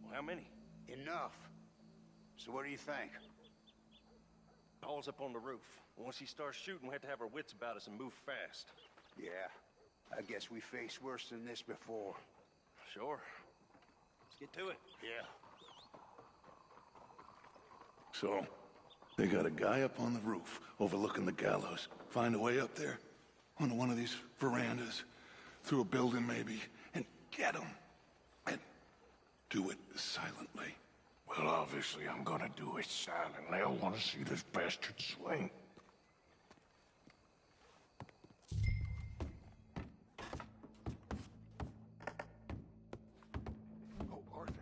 Well, how many? Enough. So what do you think? Paul's up on the roof. Once he starts shooting, we have to have our wits about us and move fast. Yeah. I guess we faced worse than this before. Sure. Let's get to it. Yeah. So, they got a guy up on the roof overlooking the gallows. Find a way up there, onto one of these verandas, through a building maybe, and get him. And do it silently. Well, obviously I'm gonna do it silently. I want to see this bastard swing. Oh, Arthur,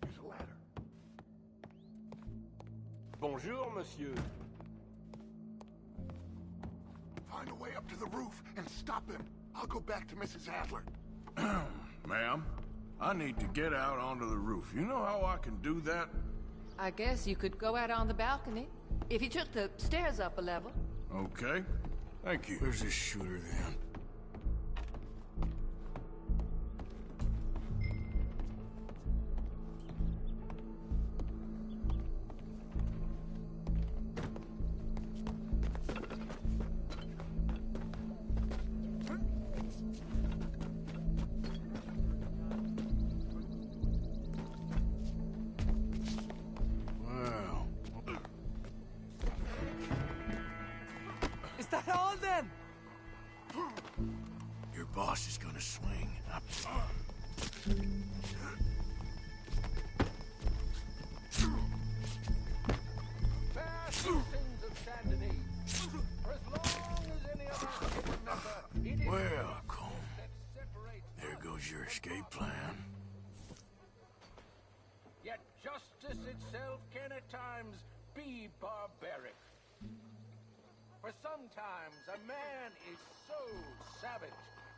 there's a ladder. Bonjour, monsieur. Find a way up to the roof and stop him. I'll go back to Mrs. Adler. Ma'am, I need to get out onto the roof. You know how I can do that? I guess you could go out on the balcony. If you took the stairs up a level. Okay. Thank you. Where's this shooter, then? Your boss is gonna swing. Well, Colm, there goes your escape plan. Yet justice itself can at times be barbaric. For sometimes a man is so savage,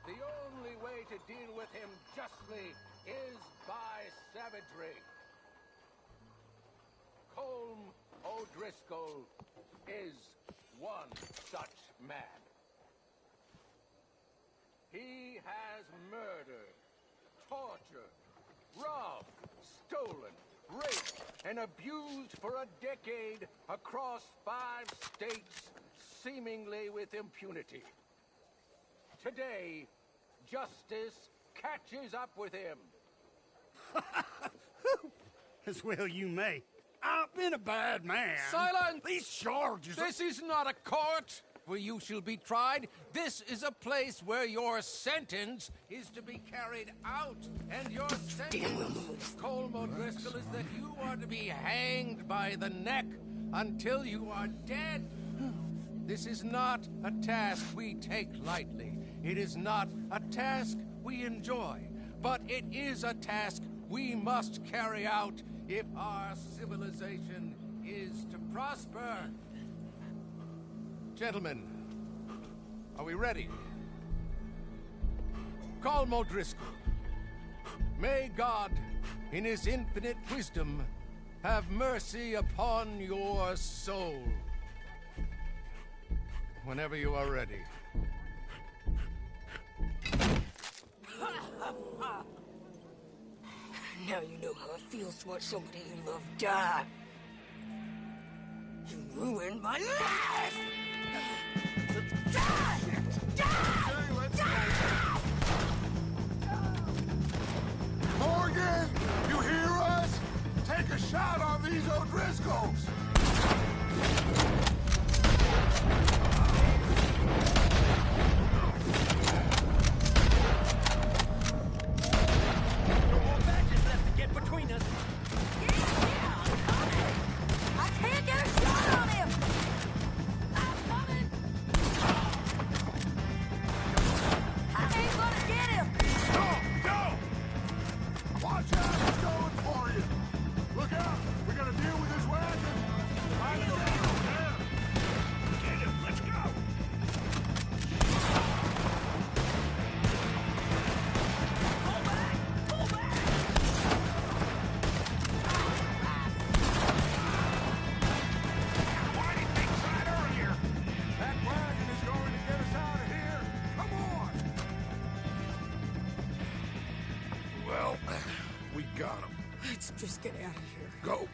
the only way to deal with him justly is by savagery. Colm O'Driscoll is one such man. He has murdered, tortured, robbed, stolen, raped, and abused for a decade across 5 states, seemingly with impunity. Today, justice catches up with him. As well you may. I've been a bad man. Silence! These charges This is not a court where you shall be tried. This is a place where your sentence is to be carried out. And your sentence, Colm O'Driscoll, is that you are to be hanged by the neck until you are dead. This is not a task we take lightly. It is not a task we enjoy. But it is a task we must carry out if our civilization is to prosper. Gentlemen, are we ready? Colm O'Driscoll, may God, in his infinite wisdom, have mercy upon your soul. Whenever you are ready. Now you know how it feels to watch somebody you love die. You ruined my life! Die! Die! Die! Morgan, you hear us? Take a shot on these O'Driscolls! Get between us. Yeah, I'm coming! I can't get a shot on him! I'm coming! I ain't gonna get him! Go! Watch out, he's going for you! Look out! We gotta deal with this wagon! Find the railroad there! Get him! Let's go! Pull back! Pull back! Why didn't they try it earlier? That wagon is going to get us out of here! Come on! Well, we got him. Let's just get out of here. Go!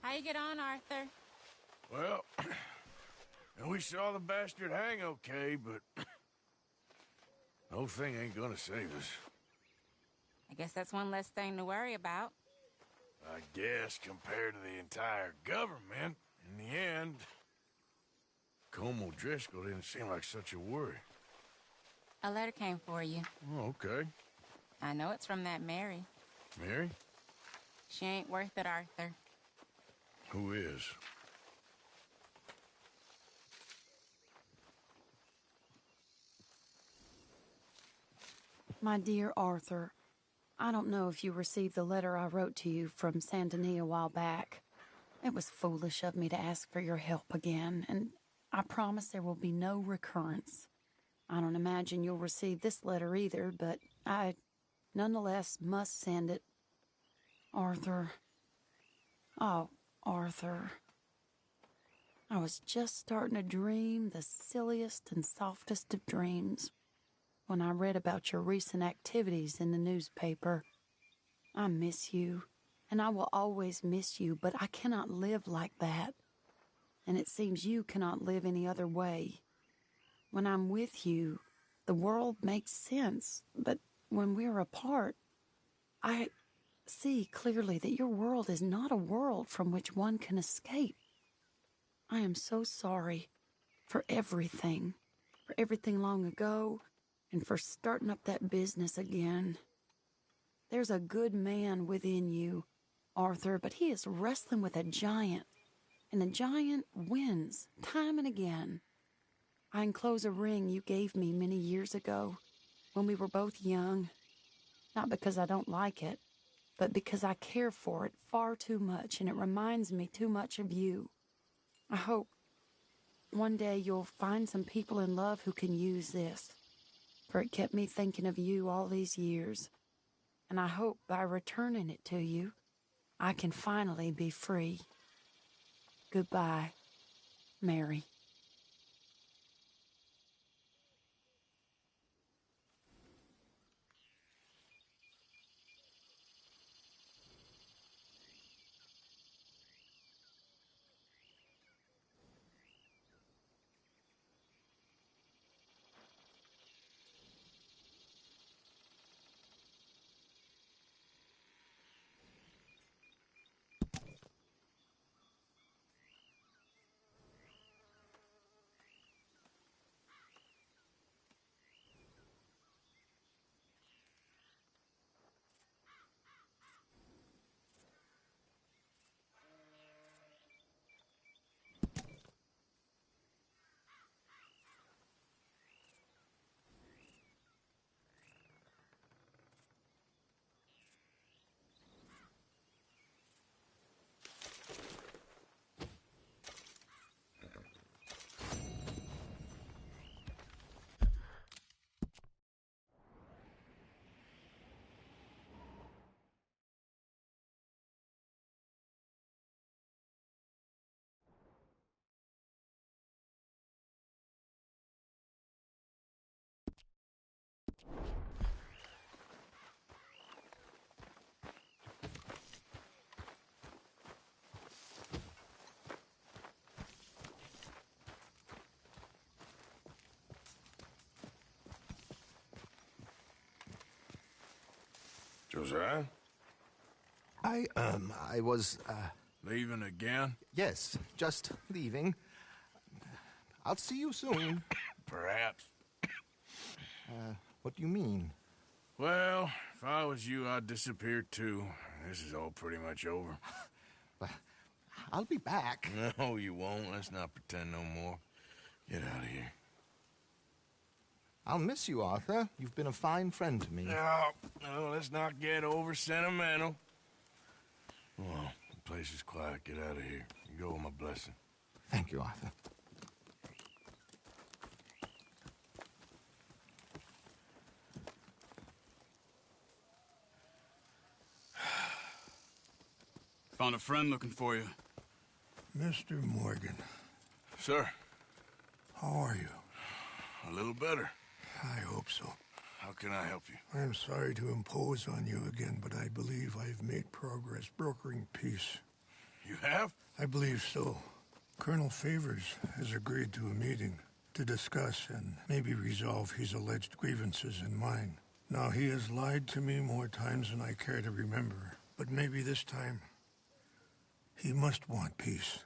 How you get on, Arthur? Well, and we saw the bastard hang okay, but the whole thing ain't gonna save us. I guess that's one less thing to worry about. I guess compared to the entire government, in the end, Colm O'Driscoll didn't seem like such a worry. A letter came for you. Oh, okay. I know it's from that Mary. Mary? She ain't worth it, Arthur. Who is? My dear Arthur, I don't know if you received the letter I wrote to you from Saint Denis a while back. It was foolish of me to ask for your help again, and I promise there will be no recurrence. I don't imagine you'll receive this letter either, but I nonetheless must send it. Arthur. Oh, Arthur. I was just starting to dream the silliest and softest of dreams when I read about your recent activities in the newspaper. I miss you, and I will always miss you, but I cannot live like that. And it seems you cannot live any other way. When I'm with you, the world makes sense, but when we're apart, I see clearly that your world is not a world from which one can escape. I am so sorry for everything long ago, and for starting up that business again. There's a good man within you, Arthur, but he is wrestling with a giant, and the giant wins time and again. I enclose a ring you gave me many years ago when we were both young, not because I don't like it, but because I care for it far too much, and it reminds me too much of you. I hope one day you'll find some people in love who can use this, for it kept me thinking of you all these years, and I hope by returning it to you, I can finally be free. Goodbye. Mary. Josiah? I was, Leaving again? Yes, just leaving. I'll see you soon. Perhaps. What do you mean? Well, if I was you, I'd disappear too. This is all pretty much over. I'll be back. No, you won't. Let's not pretend no more. Get out of here. I'll miss you, Arthur. You've been a fine friend to me. No, let's not get over sentimental. Well, the place is quiet. Get out of here. You go with my blessing. Thank you, Arthur. Found a friend looking for you. Mr. Morgan. Sir. How are you? A little better. I hope so. How can I help you? I'm sorry to impose on you again, but I believe I've made progress brokering peace. You have? I believe so. Colonel Favors has agreed to a meeting to discuss and maybe resolve his alleged grievances and mine. Now, he has lied to me more times than I care to remember, but maybe this time he must want peace.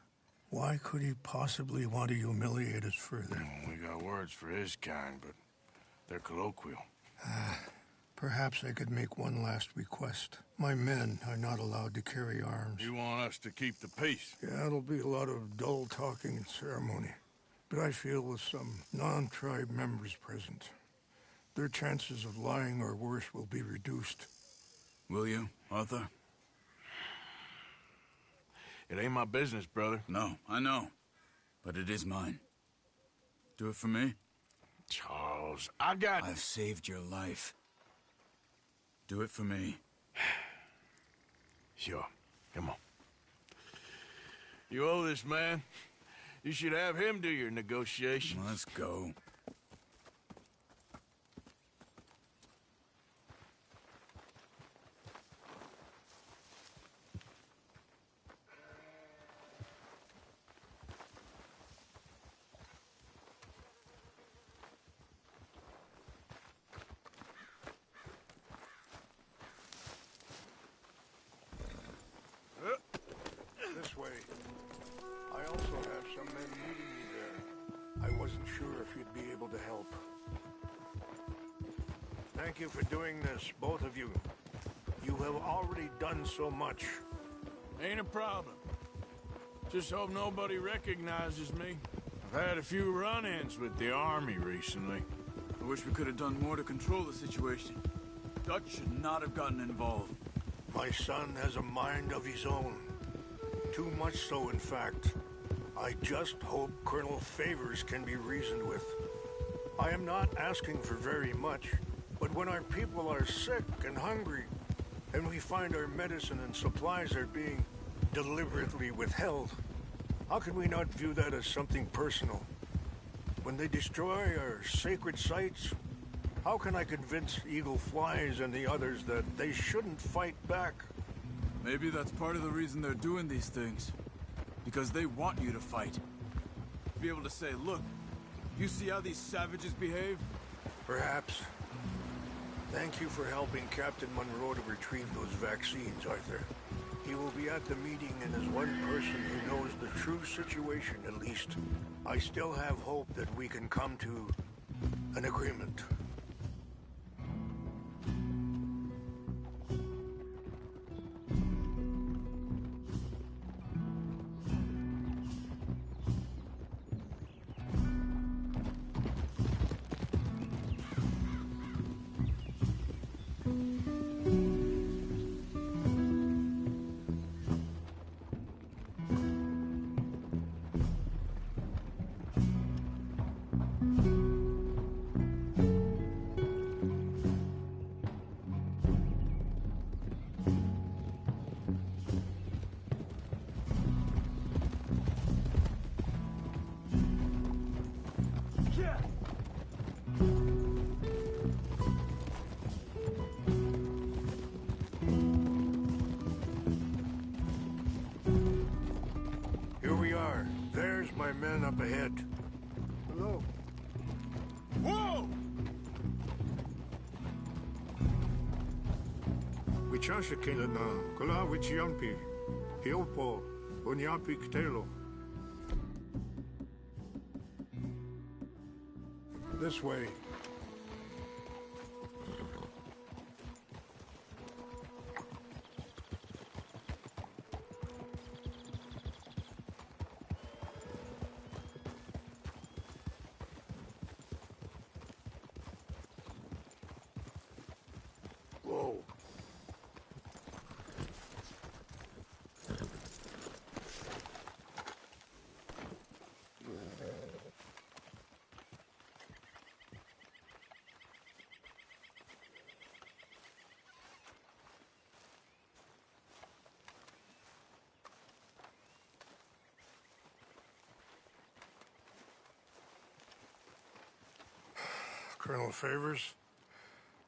Why could he possibly want to humiliate us further? Well, we got words for his kind, but they're colloquial. Perhaps I could make one last request. My men are not allowed to carry arms. You want us to keep the peace? Yeah, it'll be a lot of dull talking and ceremony. But I feel with some non-tribe members present, their chances of lying or worse will be reduced. Will you, Arthur? It ain't my business, brother. No, I know. But it is mine. Do it for me? Charles, I've saved your life. Do it for me. Sure. Come on. You owe this man. You should have him do your negotiations. Let's go. This way. I also have some men meeting me there. I wasn't sure if you'd be able to help. Thank you for doing this, both of you. You have already done so much. Ain't a problem. Just hope nobody recognizes me. I've had a few run-ins with the army recently. I wish we could have done more to control the situation. Dutch should not have gotten involved. My son has a mind of his own. Too much so, in fact. I just hope Colonel Favors can be reasoned with. I am not asking for very much, but when our people are sick and hungry, and we find our medicine and supplies are being deliberately withheld, How can we not view that as something personal? When they destroy our sacred sites, how can I convince Eagle Flies and the others that they shouldn't fight back? Maybe that's part of the reason they're doing these things. Because they want you to fight. Be able to say, look, you see how these savages behave? Perhaps. Thank you for helping Captain Monroe to retrieve those vaccines, Arthur. He will be at the meeting, and as one person who knows the true situation, at least, I still have hope that we can come to an agreement. Here we are. There's my men up ahead. Hello. Whoa! Wichasha na kula wichiampi. Hiopo unyampi ktelo. This way. Whoa. Colonel Favors,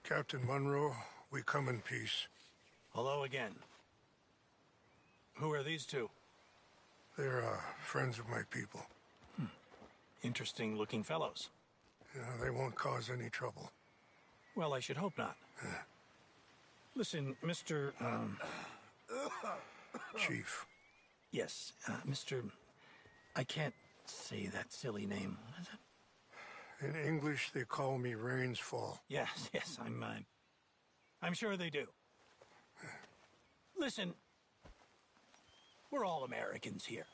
Captain Monroe, we come in peace. Hello again. Who are these two? They're friends of my people. Interesting looking fellows. Yeah, they won't cause any trouble. Well, I should hope not. Listen, Mr. Chief. Yes, Mr. I can't say that silly name. What is it? In English, they call me Rains Fall. Yes, I'm sure they do. Listen, we're all Americans here,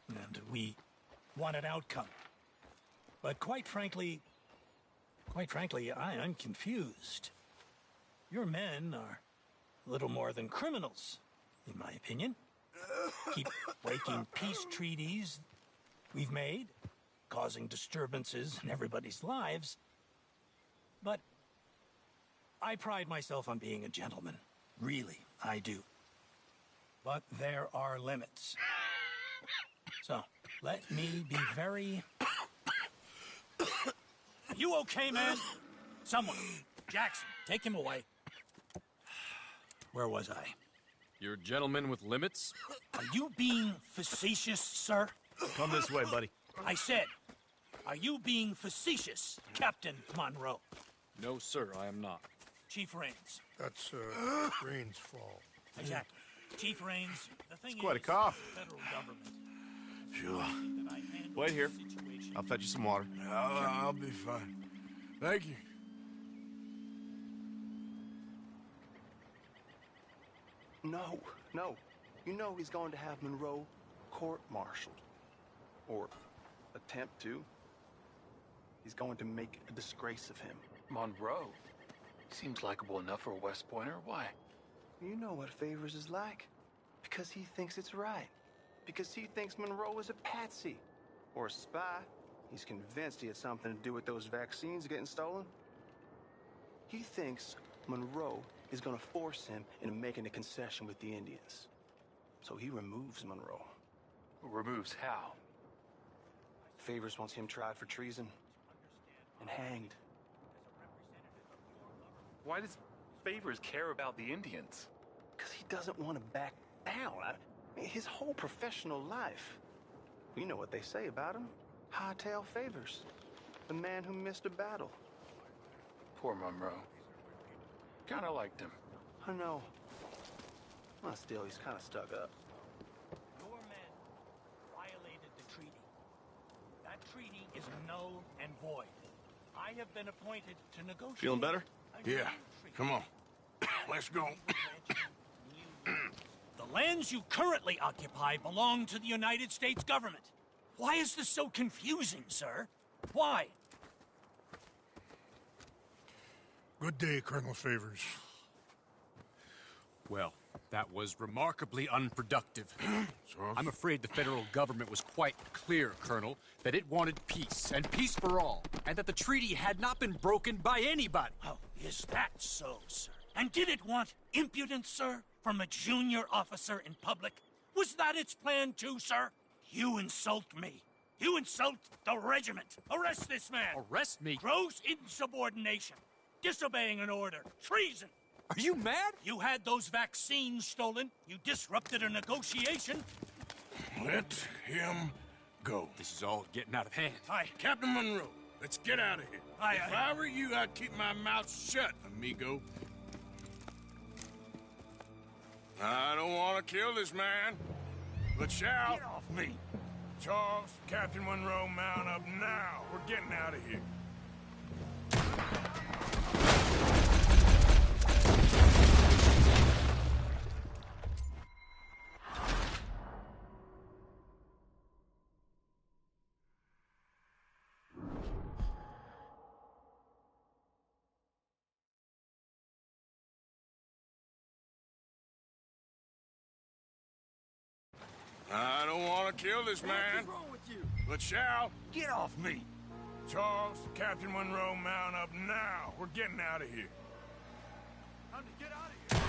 and we want an outcome. But quite frankly, I'm confused. Your men are a little more than criminals, in my opinion. Keep breaking peace treaties we've made, causing disturbances in everybody's lives. But I pride myself on being a gentleman. Really, I do. But there are limits. So, let me be very... You okay, man? Someone. Jackson, take him away. Where was I? You're a gentleman with limits? Are you being facetious, sir? Come this way, buddy. I said, are you being facetious, Captain Monroe? No, sir, I am not. Chief Rains. That's, Rains Fall. Exactly. Chief Rains, the thing It's quite a is, cough. the federal government. Sure. Wait here. I'll fetch you some water. I'll be fine. Thank you. No. You know he's going to have Monroe court-martialed. Or attempt to. He's going to make a disgrace of him. Monroe? Seems likable enough for a West Pointer. Why? You know what Favors is like. Because he thinks it's right. Because he thinks Monroe is a patsy. Or a spy. He's convinced he had something to do with those vaccines getting stolen. He thinks Monroe is going to force him into making a concession with the Indians. So he removes Monroe. Removes how? Favors wants him tried for treason and hanged. Why does Favors care about the Indians? Because he doesn't want to back down. His whole professional life. You know what they say about him. Hightail Favors. The man who missed a battle. Poor Monroe. Kinda liked him. I know. Well, still, he's kind of stuck up. Your men violated the treaty. That treaty is null and void. I have been appointed to negotiate. Feeling better? Yeah. Come on. Let's go. The lands you currently occupy belong to the United States government. Why is this so confusing, sir? Why? Good day, Colonel Favors. Well, that was remarkably unproductive. I'm afraid the federal government was quite clear, Colonel, that it wanted peace, and peace for all, and that the treaty had not been broken by anybody. Oh, is that so, sir? And did it want impudence, sir, from a junior officer in public? Was that its plan too, sir? You insult me. You insult the regiment. Arrest this man. Arrest me? Gross insubordination. Disobeying an order. Treason. Are you mad? You had those vaccines stolen. You disrupted a negotiation. Let him go. This is all getting out of hand. Captain Monroe, let's get out of here. If I were you, I'd keep my mouth shut, amigo. I don't want to kill this man, but shall... Get off me! Charles, Captain Monroe, mount up now. We're getting out of here. I don't want to kill this man. What's wrong with you? But shall... Get off me! Charles, Captain Monroe, mount up now. We're getting out of here. Time to get out of here!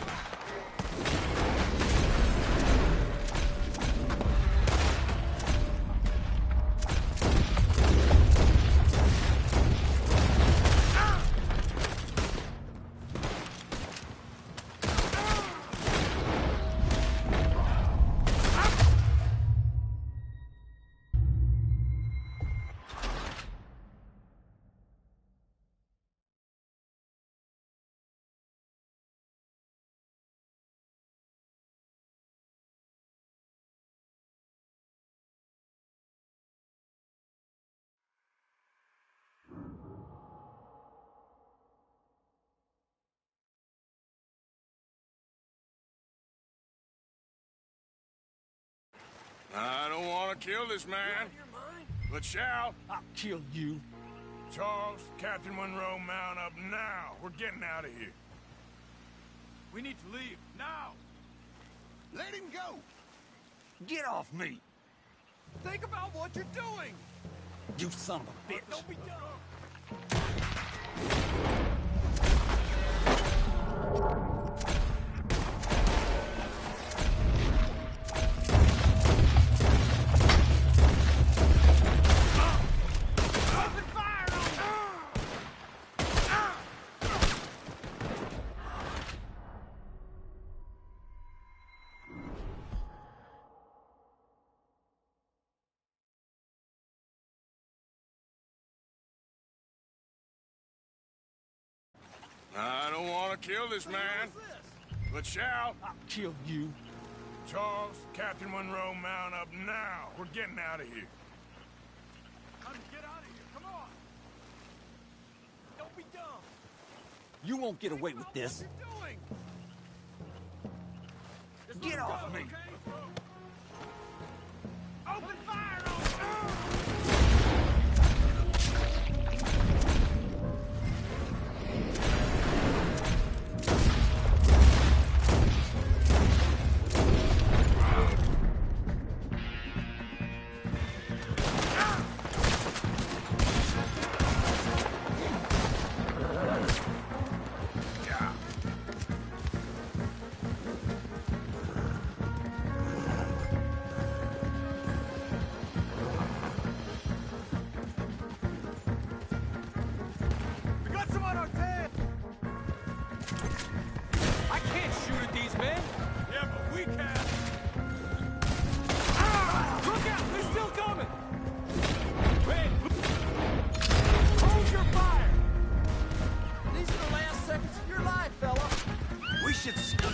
I don't want to kill this man, but shall... I'll kill you. Charles, Captain Monroe, mount up now. We're getting out of here. We need to leave, now! Let him go! Get off me! Think about what you're doing! You son of a bitch! Don't be dumb! I don't want to kill this man, but shall... I'll kill you. Charles, Captain Monroe, mount up now. We're getting out of here. Time to get out of here, come on! Don't be dumb! You won't get away with this. What you doing? Get off me! Open fire on me! shit's